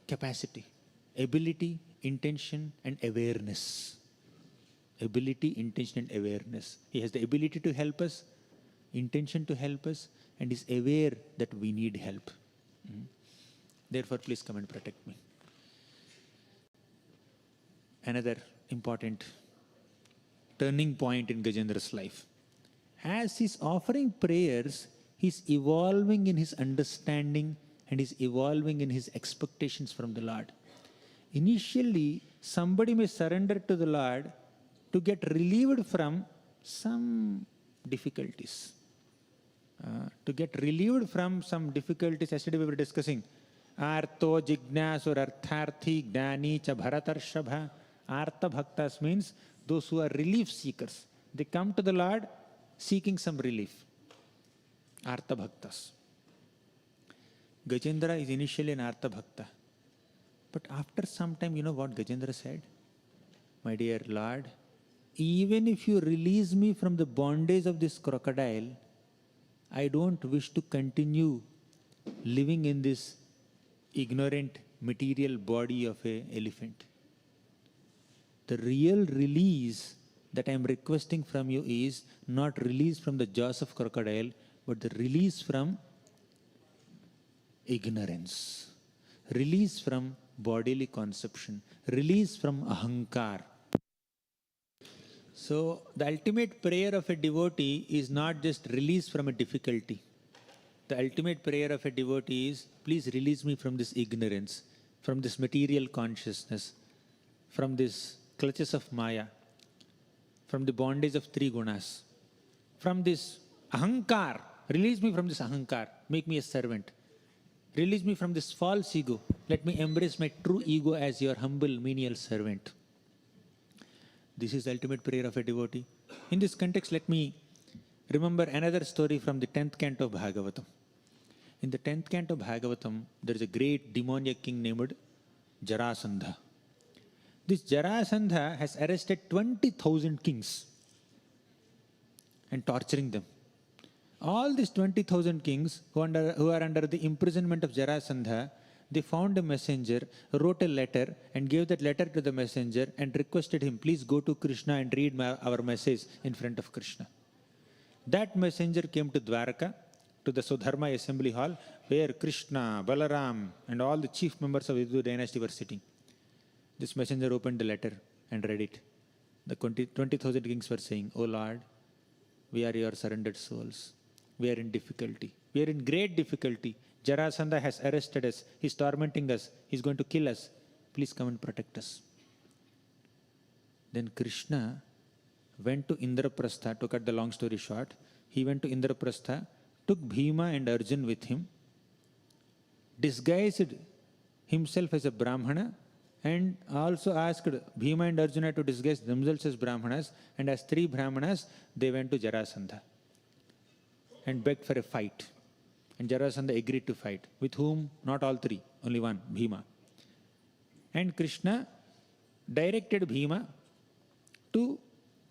capacity. Ability, intention, and awareness. Ability, intention, and awareness. He has the ability to help us, intention to help us, and is aware that we need help. Therefore, please come and protect me. Another important turning point in Gajendra's life. As he's offering prayers, he's evolving in his understanding and he's evolving in his expectations from the Lord. Initially, somebody may surrender to the Lord to get relieved from some difficulties. Yesterday we were discussing Arto, Jignasur, Artharthi, Gnani, cha Bharatarshabha. Artha Bhaktas means those who are relief seekers. They come to the Lord seeking some relief. Artha Bhaktas. Gajendra is initially an Artha Bhakta. But after some time, you know what Gajendra said? My dear Lord, even if you release me from the bondage of this crocodile, I don't wish to continue living in this ignorant material body of an elephant. The real release that I am requesting from you is not release from the jaws of crocodile, but the release from ignorance, release from bodily conception, release from ahankar. So the ultimate prayer of a devotee is not just release from a difficulty. The ultimate prayer of a devotee is, please release me from this ignorance, from this material consciousness, from this clutches of Maya, from the bondage of three gunas, from this ahankar. Release me from this ahankar. Make me a servant. Release me from this false ego. Let me embrace my true ego as your humble, menial servant. This is the ultimate prayer of a devotee. In this context, let me remember another story from the 10th canto of Bhagavatam. In the 10th canto of Bhagavatam, there is a great demoniac king named Jarasandha. This Jarasandha has arrested 20,000 kings and torturing them. All these 20,000 kings who are under the imprisonment of Jarasandha, they found a messenger, wrote a letter and gave that letter to the messenger and requested him, please go to Krishna and read our message in front of Krishna. That messenger came to Dwarka, to the Sudharma assembly hall, where Krishna, Balaram and all the chief members of the Hindu dynasty were sitting. This messenger opened the letter and read it. The 20,000 kings were saying, "O Lord, we are your surrendered souls. We are in difficulty. We are in great difficulty. Jarasandha has arrested us. He's tormenting us. He's going to kill us. Please come and protect us. Then Krishna went to Indraprastha, to cut the long story short. He went to Indraprastha, took Bhima and Arjun with him, disguised himself as a Brahmana, and also asked Bhima and Arjuna to disguise themselves as Brahmanas, and as 3 Brahmanas, they went to Jarasandha and begged for a fight. And Jarasandha agreed to fight. With whom? Not all 3, only one, Bhima. And Krishna directed Bhima to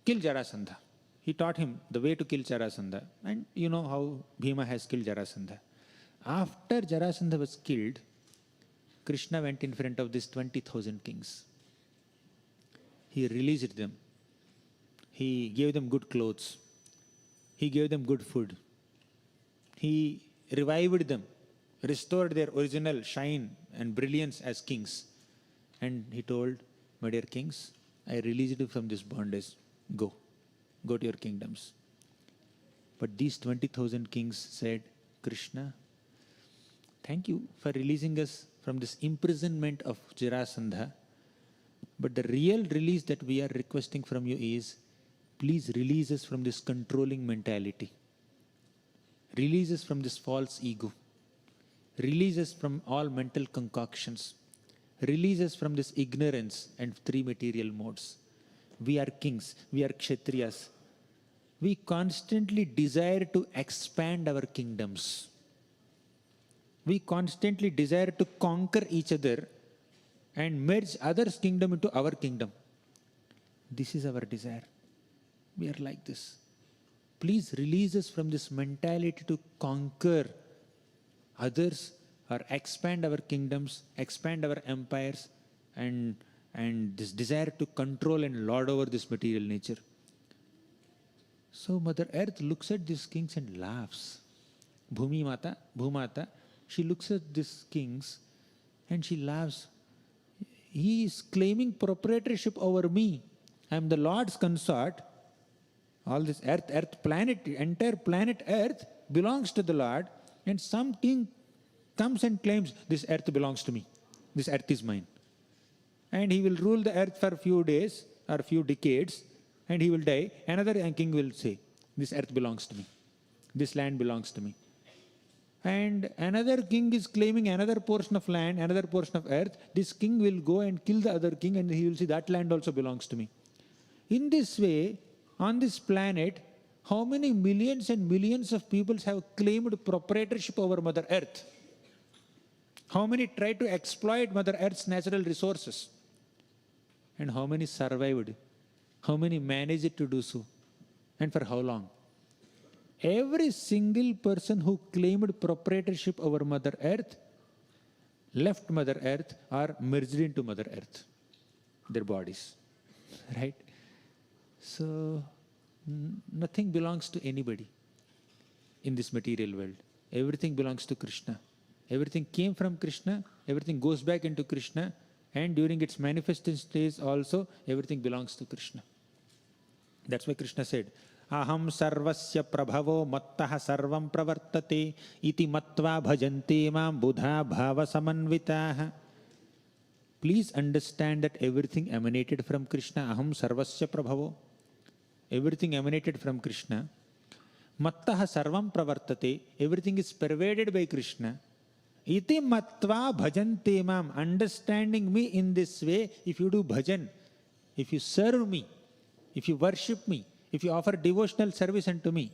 kill Jarasandha. He taught him the way to kill Jarasandha. And you know how Bhima has killed Jarasandha. After Jarasandha was killed, Krishna went in front of these 20,000 kings. He released them. He gave them good clothes. He gave them good food. He revived them, restored their original shine and brilliance as kings. And he told, my dear kings, I released you from this bondage. Go to your kingdoms. But these 20,000 kings said, Krishna, thank you for releasing us from this imprisonment of Jarasandha. But the real release that we are requesting from you is, please release us from this controlling mentality. Release us from this false ego. Release us from all mental concoctions. Release us from this ignorance and 3 material modes. We are kings. We are kshatriyas. We constantly desire to expand our kingdoms. We constantly desire to conquer each other and merge others' kingdom into our kingdom. This is our desire. We are like this. Please release us from this mentality to conquer others or expand our kingdoms, expand our empires, and this desire to control and lord over this material nature. So Mother Earth looks at these kings and laughs. Bhumata, she looks at these kings and she laughs. He is claiming proprietorship over me. I am the Lord's consort. All this earth planet, entire planet Earth belongs to the Lord, and some king comes and claims, this earth belongs to me. This earth is mine. And he will rule the earth for a few days or a few decades, and he will die. Another king will say, this earth belongs to me. This land belongs to me. And another king is claiming another portion of land, another portion of earth. This king will go and kill the other king, and he will say, that land also belongs to me. In this way, on this planet, how many millions and millions of people have claimed proprietorship over Mother Earth? How many tried to exploit Mother Earth's natural resources? And how many survived? How many managed to do so? And for how long? Every single person who claimed proprietorship over Mother Earth left Mother Earth or merged into Mother Earth, their bodies, right? So, nothing belongs to anybody in this material world. Everything belongs to Krishna. Everything came from Krishna, everything goes back into Krishna, and during its manifestation stage also, everything belongs to Krishna. That's why Krishna said, Aham sarvasya prabhavo mattaha sarvam pravartate iti matva bhajante mam buddha bhava samanvitaha. Please understand that everything emanated from Krishna. Aham sarvasya prabhavo. Everything emanated from Krishna. Mattaha sarvam pravartate. Everything is pervaded by Krishna. Iti matva bhajante mam. Understanding me in this way, if you do bhajan, if you serve me, if you worship me, if you offer devotional service unto me,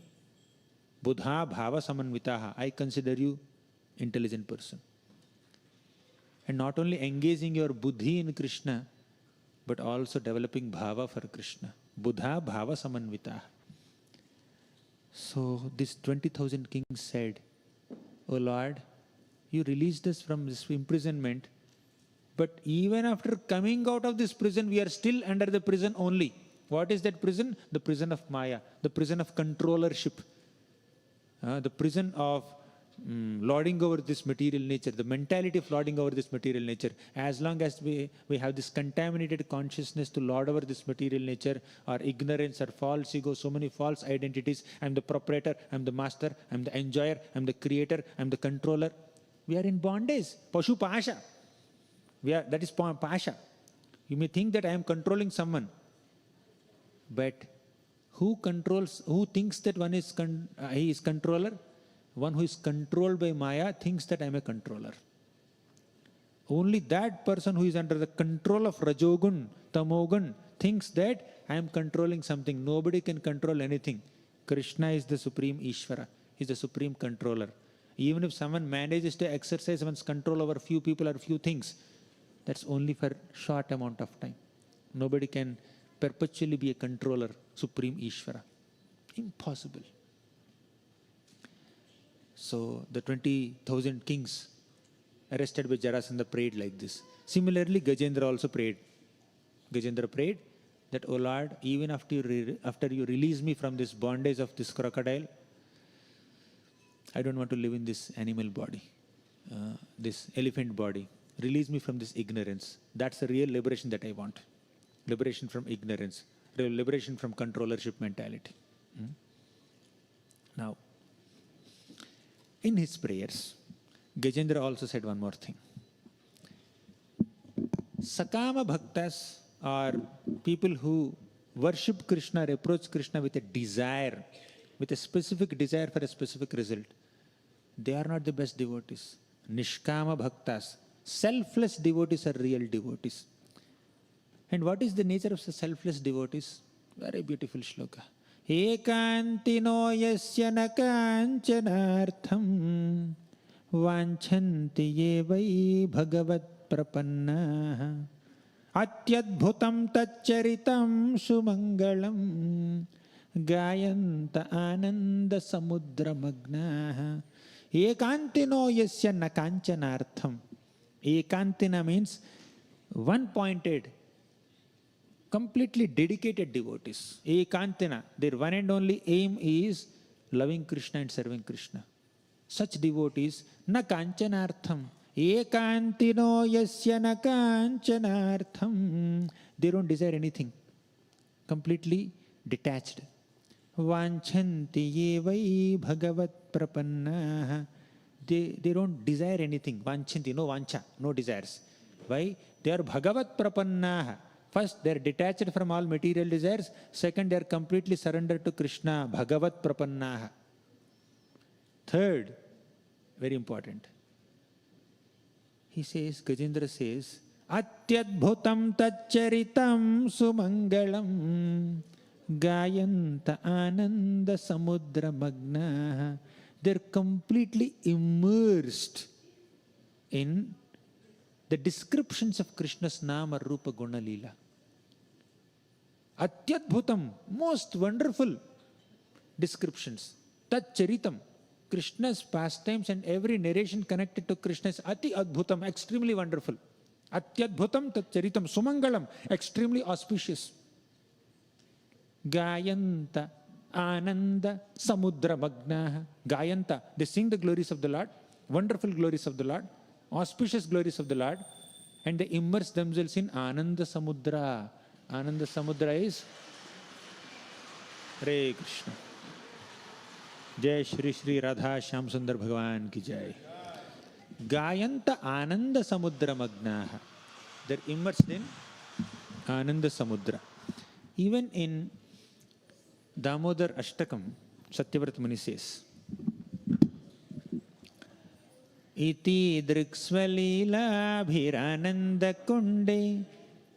buddha bhava samanvitaha, I consider you intelligent person. And not only engaging your buddhi in Krishna, but also developing bhava for Krishna. Buddha bhava samanvitaha. So this 20,000 kings said, O Lord, you released us from this imprisonment, but even after coming out of this prison, we are still under the prison only. What is that prison? The prison of Maya, the prison of controllership, the prison of lording over this material nature, the mentality of lording over this material nature. As long as we have this contaminated consciousness to lord over this material nature, or ignorance or false ego, so many false identities. I'm the proprietor, I'm the master, I'm the enjoyer, I'm the creator, I'm the controller. We are in bondage. Pashu Pasha. That is Pasha. You may think that I am controlling someone. But who thinks that he is controller? One who is controlled by Maya thinks that I am a controller. Only that person who is under the control of Rajogun, Tamogun, thinks that I am controlling something. Nobody can control anything. Krishna is the supreme Ishvara. He is the supreme controller. Even if someone manages to exercise one's control over few people or few things, that's only for short amount of time. Nobody can perpetually be a controller, supreme Ishvara. Impossible. So the 20,000 kings arrested by Jarasandha prayed like this. Similarly, Gajendra also prayed. Gajendra prayed that, O Lord, even after you release me from this bondage of this crocodile, I don't want to live in this animal body, this elephant body. Release me from this ignorance. That's the real liberation that I want. Liberation from ignorance. Liberation from controllership mentality. Now, in his prayers, Gajendra also said one more thing. Sakama bhaktas are people who worship Krishna or approach Krishna with a desire, with a specific desire for a specific result. They are not the best devotees. Nishkama bhaktas, selfless devotees are real devotees. And what is the nature of the selfless devotees? Very beautiful shloka. Ekantino yasya na kanchanartham vanchanti ye vai bhagavat prapanna atyadbhutam tacharitam sumangalam gayanta ananda samudra magna. Ekantino yasya na kanchanartham. Ekantina means one-pointed, completely dedicated devotees. Ekantina, their one and only aim is loving Krishna and serving Krishna. Such devotees, na kanchanartham. Ekantino yasya na kanchanartham. They don't desire anything. Completely detached. Vanchanti ye vai bhagavat prapanna. They don't desire anything. Vanchanti, no vancha, no desires. Why? They are bhagavat prapanna. First, they are detached from all material desires. Second, they are completely surrendered to Krishna. Bhagavat prapanna. Third, very important. He says, Gajendra says, Atyadbhutam tacharitam sumangalam gayanta ananda samudra magna. They're completely immersed in the descriptions of Krishna's Nama, Rupa, Guna, Leela. Atyadbhutam, most wonderful descriptions. Tat charitam, Krishna's pastimes and every narration connected to Krishna is ati adbhutam, extremely wonderful. Atyadbhutam tat charitam, sumangalam, extremely auspicious. Gayanta ananda samudra magna. Gayanta, they sing the glories of the Lord, wonderful glories of the Lord, auspicious glories of the Lord, and they immerse themselves in Ananda Samudra. Ananda Samudra is Hare Krishna. Jai Shri Shri Radha Shyam Sundar Bhagavan ki Jai. Gayanta Ananda Samudra Magnaha. They're immersed in Ananda Samudra. Even in Damodar Ashtakam, Satyavrat Muni says, Iti driksvalila bhirananda kunde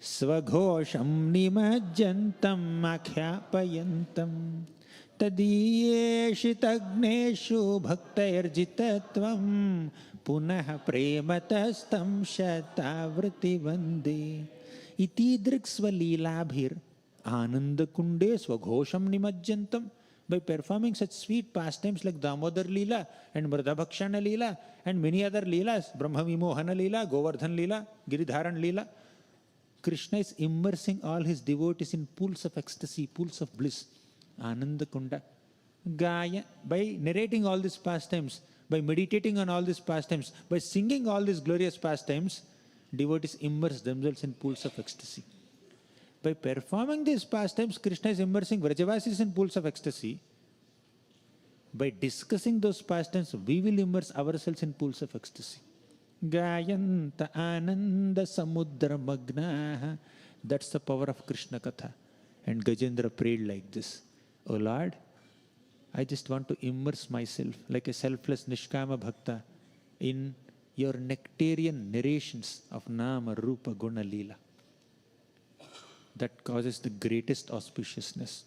svaghosham nimajjantam akhypayantam tadiyeshitagneshu bhaktayarjitatvam punah prematastam shatavriti vande. Iti driksvalila bhir ananda kunde svaghosham nimajjantam. By performing such sweet pastimes like Damodar Leela and Mridabhakshana Leela and many other Leelas, Brahma Vimohana Leela, Govardhan Leela, Giridharan Leela, Krishna is immersing all his devotees in pools of ecstasy, pools of bliss. Ananda Kunda. Gaya, by narrating all these pastimes, by meditating on all these pastimes, by singing all these glorious pastimes, devotees immerse themselves in pools of ecstasy. By performing these pastimes, Krishna is immersing Vrajavasis in pools of ecstasy. By discussing those pastimes, we will immerse ourselves in pools of ecstasy. Gayanta ananda samudra magna. That's the power of Krishna Katha. And Gajendra prayed like this: "O Lord, I just want to immerse myself like a selfless Nishkama Bhakta in your nectarian narrations of Nama, Rupa, Guna, Leela." That causes the greatest auspiciousness.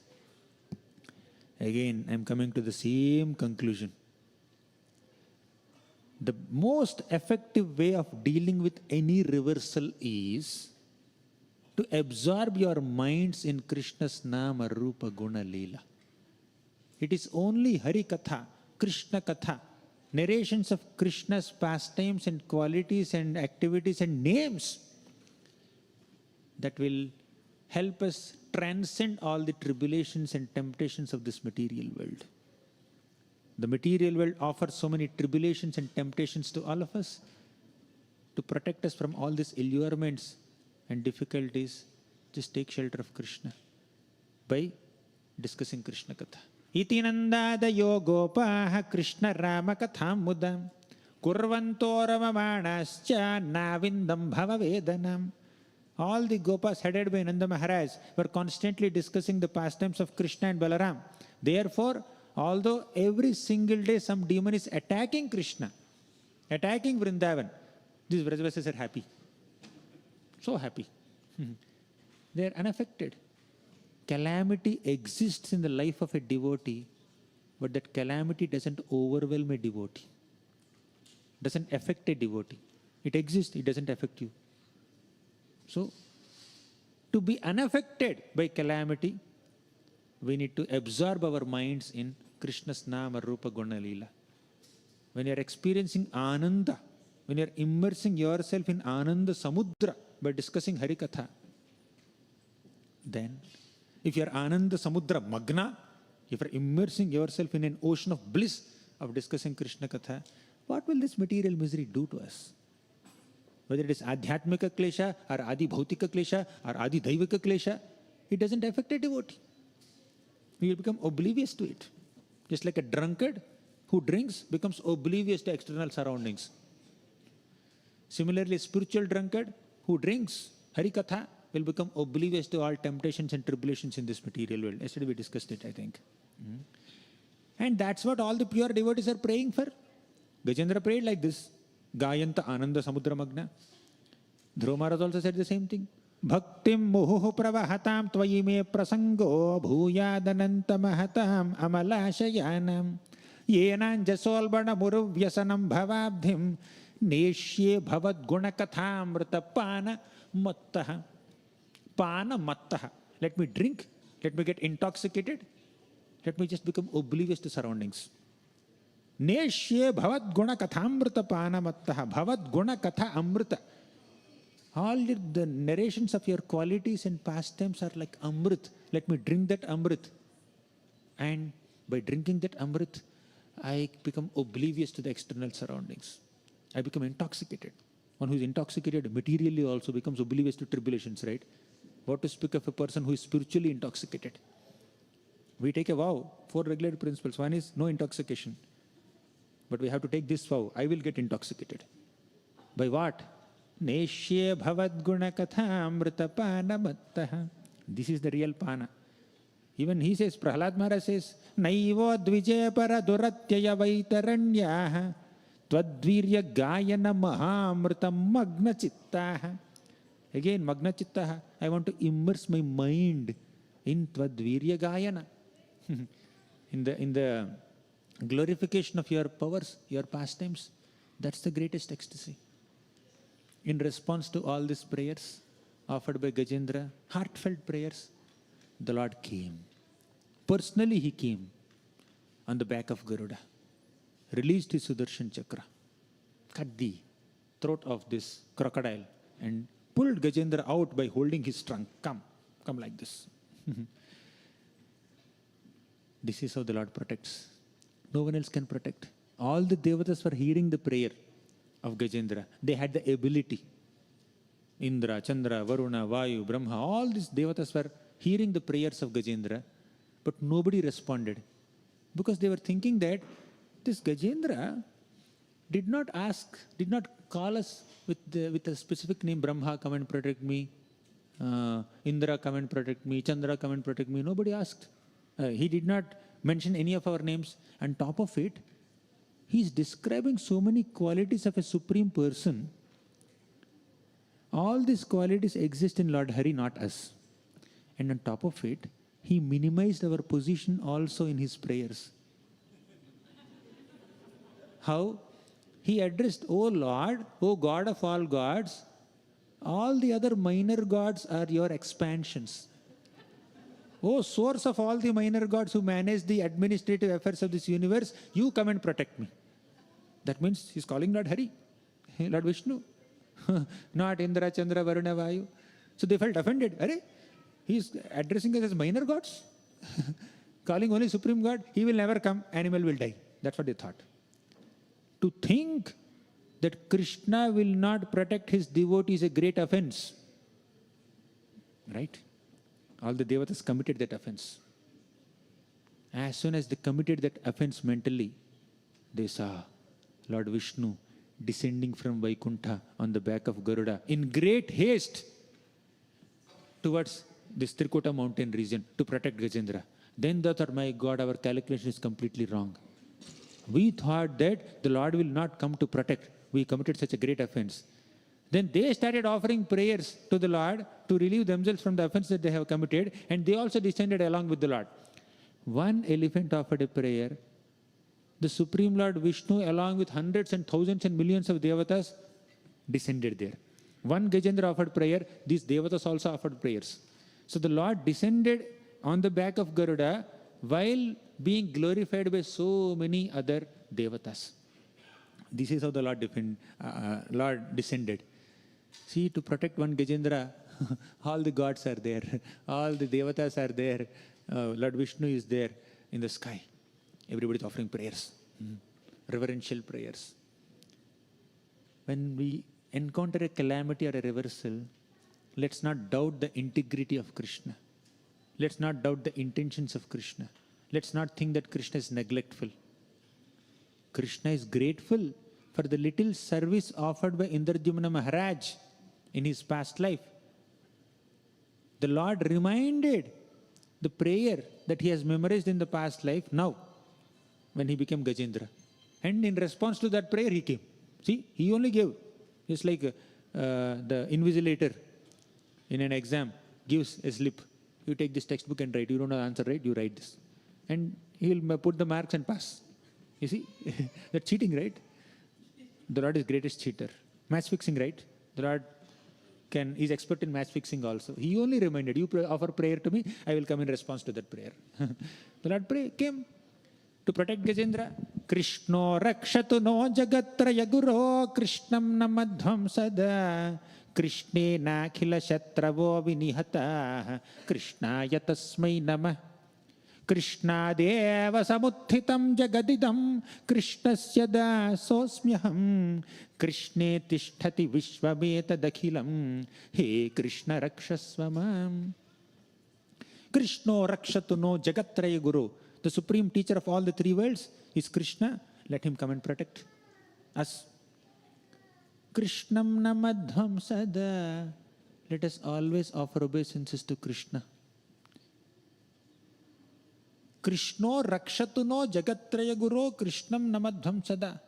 Again, I am coming to the same conclusion. The most effective way of dealing with any reversal is to absorb your minds in Krishna's Nama, Rupa, Guna, Leela. It is only Hari Katha, Krishna Katha, narrations of Krishna's pastimes and qualities and activities and names that will help us transcend all the tribulations and temptations of this material world. The material world offers so many tribulations and temptations to all of us. To protect us from all these allurements and difficulties, just take shelter of Krishna by discussing Krishna Katha. Iti nandadayo gopaha Krishna Rama katham mudam kurvanto ramamanascha navindam bhava vedanam. All the Gopas headed by Nanda Maharaj were constantly discussing the pastimes of Krishna and Balaram. Therefore, although every single day some demon is attacking Krishna, attacking Vrindavan, these Vrajavasis are happy. So happy. They are unaffected. Calamity exists in the life of a devotee, but that calamity doesn't overwhelm a devotee. Doesn't affect a devotee. It exists, it doesn't affect you. So, to be unaffected by calamity, we need to absorb our minds in Krishna's Nama, Rupa, Guna, Leela. When you are experiencing Ananda, when you are immersing yourself in Ananda Samudra by discussing Harikatha, then if you are Ananda Samudra Magna, if you are immersing yourself in an ocean of bliss of discussing Krishna Katha, what will this material misery do to us? Whether it is Adhyatmika Klesha or Adi Bhautika Klesha or Adi Daivika Klesha, it doesn't affect a devotee. We will become oblivious to it. Just like a drunkard who drinks becomes oblivious to external surroundings. Similarly, a spiritual drunkard who drinks Harikatha will become oblivious to all temptations and tribulations in this material world. Yesterday we discussed it, I think. And that's what all the pure devotees are praying for. Gajendra prayed like this: Gayanta Ananda Samudra Magna. Dhruva Maharaj also said the same thing. Bhaktim muhuhu pravahatam tvayi me prasango bhuyadananta mahatam amalashayanam yenan jasolbana muruvyasanam bhavabdhim neshye bhavad gunakatham pana mattaha. Pana mattaha. Let me drink, let me get intoxicated, let me just become oblivious to surroundings. Neshye bhavad guna kathamrita pana mattaha. Bhavad guna katha amrita. All the narrations of your qualities and pastimes are like amrit. Let me drink that amrit. And by drinking that amrit, I become oblivious to the external surroundings. I become intoxicated. One who is intoxicated materially also becomes oblivious to tribulations, right? What to speak of a person who is spiritually intoxicated? We take a vow, 4 regular principles. One is no intoxication. But we have to take this vow: I will get intoxicated. By what? Neshye bhavad guna katha amrita pana mattaha. This is the real pana. Even he says, Prahlad Maharaj says, Naivo dvije para duratyaya vaitaranyah tvadvirya gayana mahamrita magna chittaha. Again, magna chittaha. I want to immerse my mind in tvadvirya gayana. in the glorification of your powers, your pastimes. That's the greatest ecstasy. In response to all these prayers offered by Gajendra, heartfelt prayers, the Lord came. Personally, he came on the back of Garuda, released his Sudarshan Chakra, cut the throat of this crocodile, and pulled Gajendra out by holding his trunk. Come like this. This is how the Lord protects. No one else can protect. All the devatas were hearing the prayer of Gajendra. They had the ability. Indra, Chandra, Varuna, Vayu, Brahma, all these devatas were hearing the prayers of Gajendra, but nobody responded. Because they were thinking that this Gajendra did not call us with a specific name, Brahma, come and protect me, Indra, come and protect me, Chandra, come and protect me. Nobody asked. He did not mention any of our names. On top of it, he is describing so many qualities of a supreme person. All these qualities exist in Lord Hari, not us. And on top of it, he minimized our position also in his prayers. How? He addressed, "O Lord, O God of all gods, all the other minor gods are your expansions. O source of all the minor gods who manage the administrative affairs of this universe, you come and protect me." That means he's calling Lord Hari, Lord Vishnu, not Indra, Chandra, Varuna, Vayu. So they felt offended. Arey, he's addressing us as minor gods, calling only Supreme God. He will never come, animal will die. That's what they thought. To think that Krishna will not protect his devotee is a great offense. Right? All the devatas committed that offense. As soon as they committed that offense mentally, they saw Lord Vishnu descending from Vaikuntha on the back of Garuda in great haste towards this Trikuta mountain region to protect Gajendra. Then they thought, my God, our calculation is completely wrong. We thought that the Lord will not come to protect. We committed such a great offense. Then they started offering prayers to the Lord to relieve themselves from the offense that they have committed, and they also descended along with the Lord. One elephant offered a prayer. The Supreme Lord Vishnu, along with hundreds and thousands and millions of devatas, descended there. One Gajendra offered prayer. These devatas also offered prayers. So the Lord descended on the back of Garuda while being glorified by so many other devatas. This is how the Lord descended. See, to protect one Gajendra, all the gods are there, all the devatas are there, Lord Vishnu is there in the sky. Everybody is offering prayers, reverential prayers. When we encounter a calamity or a reversal, let's not doubt the integrity of Krishna. Let's not doubt the intentions of Krishna. Let's not think that Krishna is neglectful. Krishna is grateful for the little service offered by Indradyumna Maharaj in his past life. The Lord reminded the prayer that he has memorized in the past life now when he became Gajendra. And in response to that prayer, he came. See, he only gave. Just like the invigilator in an exam gives a slip. You take this textbook and write. You don't know the answer, right? You write this. And he'll put the marks and pass. You see? That's cheating, right? The Lord is greatest cheater. Match fixing, right? The Lord is expert in match fixing also. He only reminded, you offer prayer to me, I will come in response to that prayer. The Lord came to protect Gajendra. Krishno rakshatu no jagatraya guro krishnam namadhvam sada krishne nakhila shatravo vinihata krishnaya tasmai namah Krishnadeva samuthitam jagadidam Krishnasya dasosmyaham Krishne tishtati vishvameta dakhilam He Krishna rakshasvamam. Krishno rakshatu no jagatraya guru. The supreme teacher of all the three worlds is Krishna. Let him come and protect us. Krishnam namadhvam sada. Let us always offer obeisances to Krishna. Krishno rakshatu no jagatraya guru Krishnam namadhvam sada.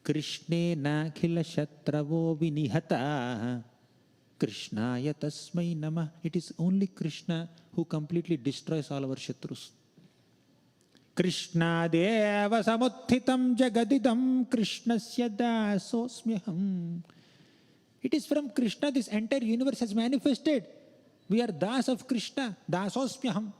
Krishne nakhila shatravo vinihata. Krishnaya tasmai namah. It is only Krishna who completely destroys all our shatrus. Krishna deva samuthitam jagadidam Krishnasya dasosmyaham. It is from Krishna this entire universe has manifested. We are das of Krishna. Dasosmyaham.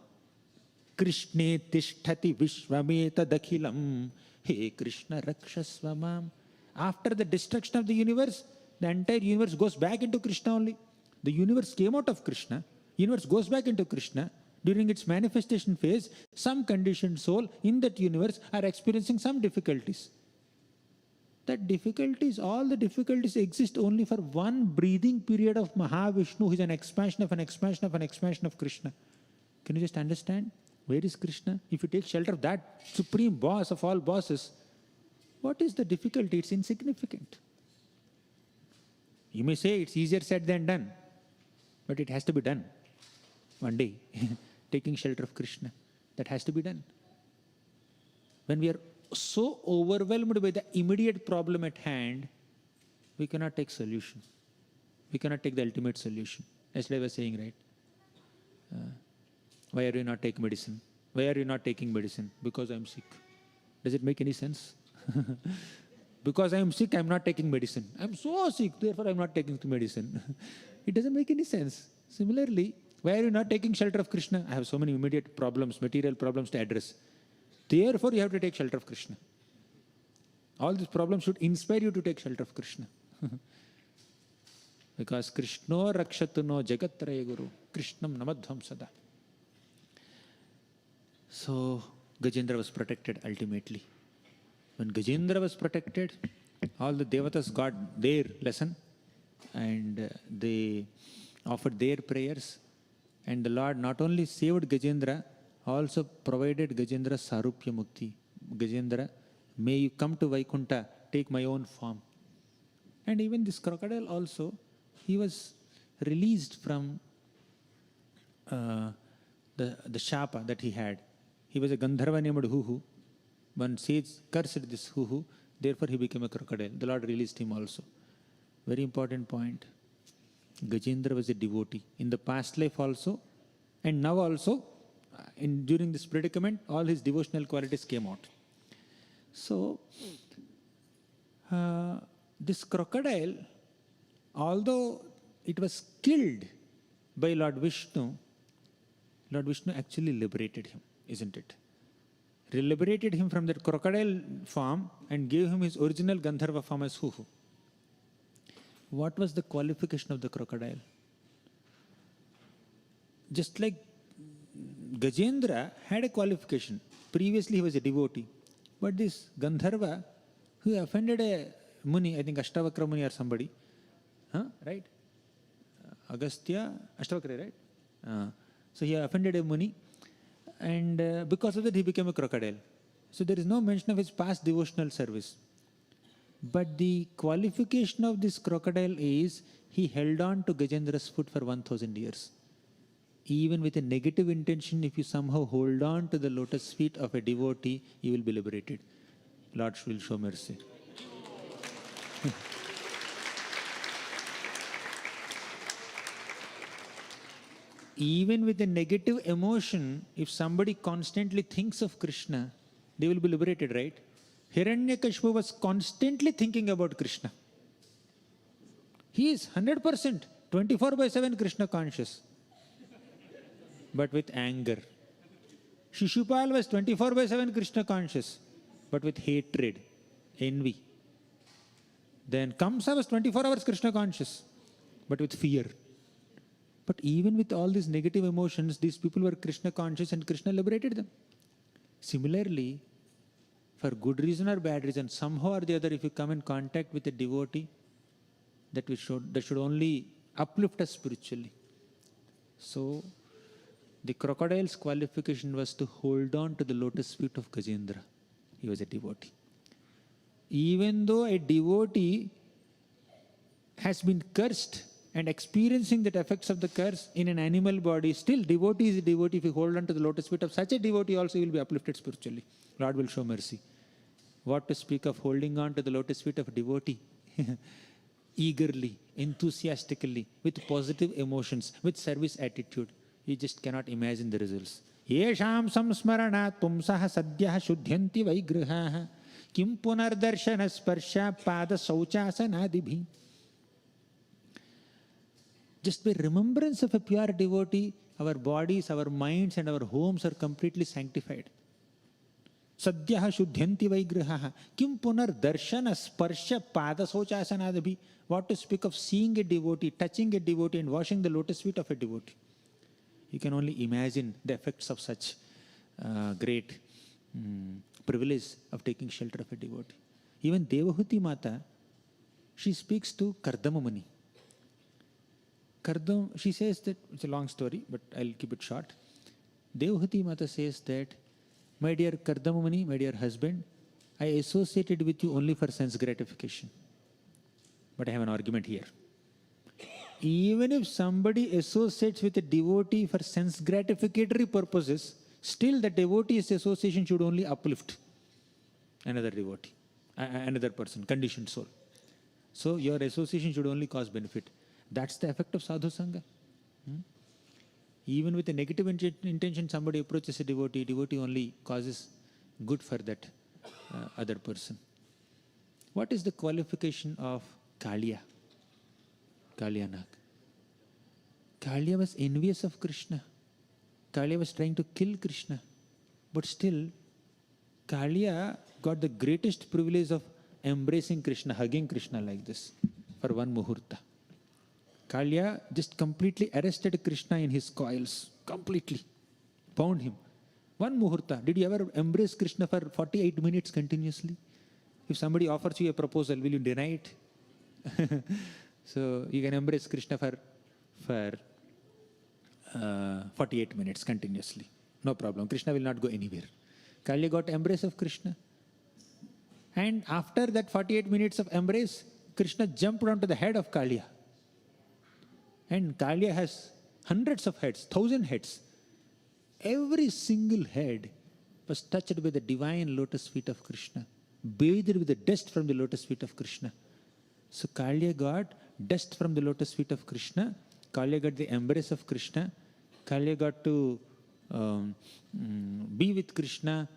Krishne tishtati vishvameta dakhilam. He Krishna rakshasvamam. After the destruction of the universe, the entire universe goes back into Krishna only. The universe came out of Krishna. Universe goes back into Krishna. During its manifestation phase, some conditioned soul in that universe are experiencing some difficulties. That difficulties, all the difficulties exist only for one breathing period of Mahavishnu, who is an expansion of an expansion of an expansion of Krishna. Can you just understand? Where is Krishna? If you take shelter of that supreme boss of all bosses, what is the difficulty? It's insignificant. You may say it's easier said than done, but it has to be done. One day, taking shelter of Krishna, that has to be done. When we are so overwhelmed by the immediate problem at hand, we cannot take solution. We cannot take the ultimate solution. As I was saying, right? Why are you not taking medicine? Why are you not taking medicine? Because I am sick. Does it make any sense? Because I am sick, I am not taking medicine. I am so sick, therefore I am not taking medicine. It doesn't make any sense. Similarly, why are you not taking shelter of Krishna? I have so many immediate problems, material problems to address. Therefore, you have to take shelter of Krishna. All these problems should inspire you to take shelter of Krishna. Because Krishno rakshatuno jagatraya guru, Krishnam namadhvam sada. So, Gajendra was protected ultimately. When Gajendra was protected, all the devatas got their lesson and they offered their prayers. And the Lord not only saved Gajendra, also provided Gajendra Sarupya Mukti. Gajendra, may you come to Vaikuntha, take my own form. And even this crocodile also, he was released from the shapa that he had. He was a Gandharva named Huhu. One sage cursed this Huhu, therefore he became a crocodile. The Lord released him also. Very important point. Gajendra was a devotee in the past life also, and now also, during this predicament, all his devotional qualities came out. So, this crocodile, although it was killed by Lord Vishnu actually liberated him, isn't it? Liberated him from that crocodile form and gave him his original Gandharva form as Huhu. What was the qualification of the crocodile? Just like Gajendra had a qualification. Previously he was a devotee. But this Gandharva, who offended a Muni, I think Ashtavakra Muni or somebody, right? Agastya, Ashtavakra, right? So he offended a Muni, and because of that he became a crocodile. So there is no mention of his past devotional service. But the qualification of this crocodile is he held on to Gajendra's foot for 1000 years. Even with a negative intention, if you somehow hold on to the lotus feet of a devotee, you will be liberated. Lord will show mercy. Even with a negative emotion, if somebody constantly thinks of Krishna, they will be liberated, right? Hiranyakashipu was constantly thinking about Krishna. He is 100%, 24/7 Krishna conscious. But with anger. Shishupal was 24/7 Krishna conscious, but with hatred, envy. Then Kamsa was 24 hours Krishna conscious, but with fear. But even with all these negative emotions, these people were Krishna conscious and Krishna liberated them. Similarly, for good reason or bad reason, somehow or the other, if you come in contact with a devotee, that should only uplift us spiritually. So, the crocodile's qualification was to hold on to the lotus feet of Gajendra. He was a devotee. Even though a devotee has been cursed and experiencing the effects of the curse in an animal body, still devotee is a devotee. If you hold on to the lotus feet of such a devotee, also you will be uplifted spiritually. Lord will show mercy. What to speak of holding on to the lotus feet of a devotee? Eagerly, enthusiastically, with positive emotions, with service attitude. You just cannot imagine the results. Yesham samsmaranat pumsaha sadyah shuddhyanti vaigrahaha kim punardarshana sparsha pada sauchasanadibhi. Just by remembrance of a pure devotee, our bodies, our minds and our homes are completely sanctified. Sadyah shuddhyanti vaigrahaha kim punardarshana sparsha pada sauchasanadibhi. What to speak of seeing a devotee, touching a devotee and washing the lotus feet of a devotee. You can only imagine the effects of such great privilege of taking shelter of a devotee. Even Devahuti Mata, she speaks to Kardama Muni. She says that, it's a long story, but I'll keep it short. Devhuti Mata says that, my dear Kardamamani, my dear husband, I associated with you only for sense gratification. But I have an argument here. Even if somebody associates with a devotee for sense gratificatory purposes, still the devotee's association should only uplift another devotee, another person, conditioned soul. So your association should only cause benefit. That's the effect of sadhu sangha. Even with a negative intention, somebody approaches a devotee only causes good for that other person. What is the qualification of Kaliya? Kalyanak. Kaliya was envious of Krishna. Kaliya was trying to kill Krishna. But still, Kaliya got the greatest privilege of embracing Krishna, hugging Krishna like this for one muhurta. Kaliya just completely arrested Krishna in his coils. Completely. Bound him. One muhurta. Did you ever embrace Krishna for 48 minutes continuously? If somebody offers you a proposal, will you deny it? So you can embrace Krishna for 48 minutes continuously. No problem. Krishna will not go anywhere. Kaliya got embrace of Krishna. And after that 48 minutes of embrace, Krishna jumped onto the head of Kaliya. And Kaliya has hundreds of heads, 1,000 heads. Every single head was touched by the divine lotus feet of Krishna, bathed with the dust from the lotus feet of Krishna. So Kaliya got dust from the lotus feet of Krishna. Kaliya got the embrace of Krishna. Kaliya got to be with Krishna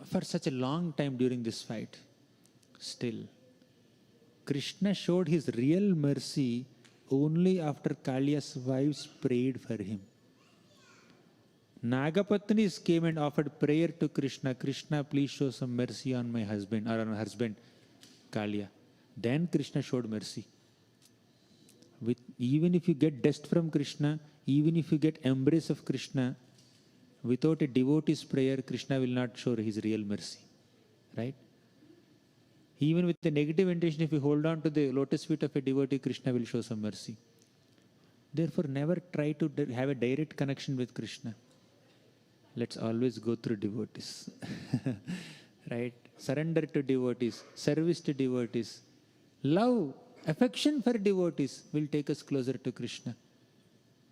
for such a long time during this fight. Still, Krishna showed his real mercy only after Kaliya's wives prayed for him. Nagapatnis came and offered prayer to Krishna. Krishna, please show some mercy on my husband, or on her husband, Kaliya. Then Krishna showed mercy. Even if you get dust from Krishna, even if you get embrace of Krishna, without a devotee's prayer, Krishna will not show his real mercy. Right? Even with the negative intention, if you hold on to the lotus feet of a devotee, Krishna will show some mercy. Therefore, never try to have a direct connection with Krishna. Let's always go through devotees. Right? Surrender to devotees, service to devotees, love, affection for devotees will take us closer to Krishna.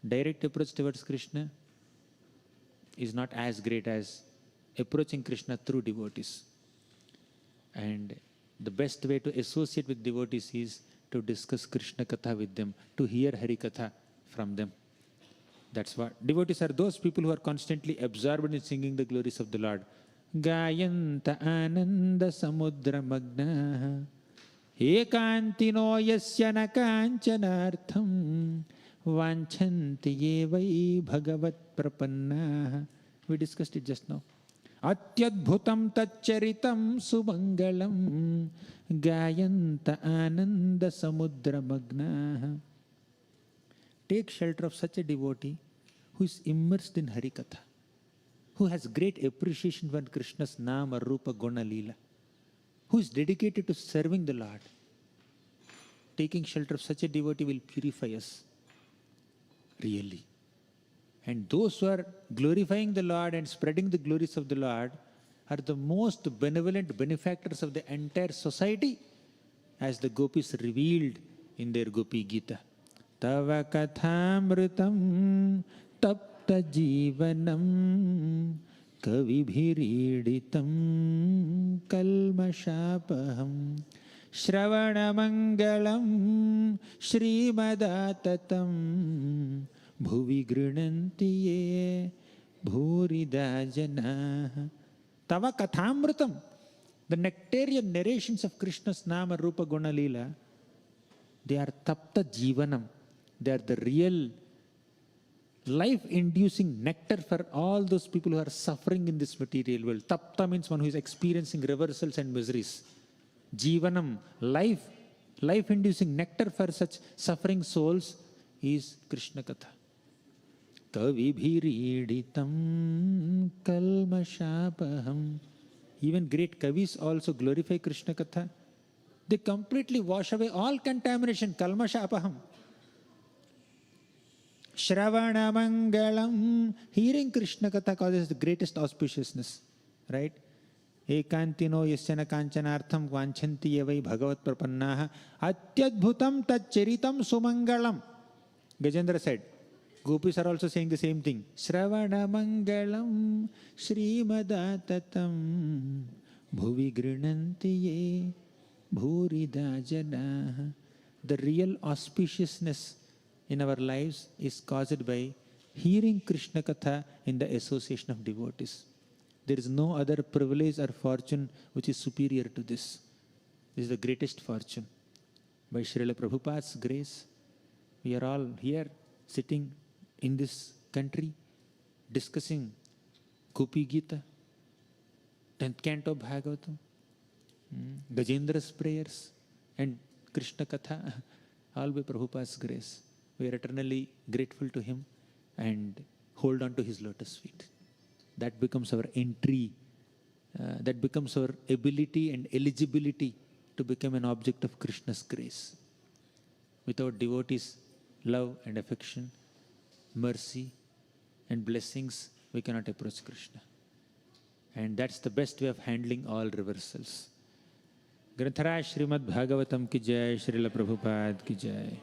Direct approach towards Krishna is not as great as approaching Krishna through devotees. And the best way to associate with devotees is to discuss Krishna Katha with them, to hear Hari Katha from them. That's what devotees are, those people who are constantly absorbed in singing the glories of the Lord. Gayanta ananda samudra magna ekantino yasya na kanchanartham vanchanti yevai bhagavat prapanna. We discussed it just now. Atyadbhutam tacharitam sumangalam gayanta ananda samudra magna. Take shelter of such a devotee who is immersed in Hari Katha, who has great appreciation for Krishna's Nama, Rupa, Guna, Leela, who is dedicated to serving the Lord. Taking shelter of such a devotee will purify us, really. And those who are glorifying the Lord and spreading the glories of the Lord are the most benevolent benefactors of the entire society, as the gopis revealed in their Gopi Gita. Tava kathamritam tapta jivanam kavibhiriditam kalmashapaham shravanamangalam shrimadatam bhuvi grinanti ye bhurida jana. Tava kathamritam, the nectarian narrations of Krishna's Nama, Rupa, Guna, Leela, they are tapta jivanam. They are the real life-inducing nectar for all those people who are suffering in this material world. Tapta means one who is experiencing reversals and miseries. Jivanam, life-inducing nectar for such suffering souls is Krishna Katha. Kavibhiriditam kalmashapaham. Even great kavis also glorify Krishna Katha. They completely wash away all contamination, kalmashapaham. Shravana Mangalam. Hearing Krishna Katha causes the greatest auspiciousness. Right? Ekantino yasyana kanchanartham vanchanti yavai bhagavat prapannaha atyadbhutam tacharitam sumangalam. Gajendra said. Gopis are also saying the same thing. Shravana Mangalam Srimadatatam Bhuvi Grinanti Ye Bhurida Jana. The real auspiciousness in our lives is caused by hearing Krishna Katha in the association of devotees. There is no other privilege or fortune which is superior to this. This is the greatest fortune. By Srila Prabhupada's grace, we are all here sitting in this country discussing Gopi Gita, 10th canto of Bhagavatam, Gajendra's prayers, and Krishna Katha, all by Prabhupada's grace. We are eternally grateful to him and hold on to his lotus feet. That becomes our entry, that becomes our ability and eligibility to become an object of Krishna's grace. Without devotees' love and affection, mercy and blessings, we cannot approach Krishna. And that's the best way of handling all reversals. Granthara Srimad Bhagavatam ki jai, Srila Prabhupada ki jai.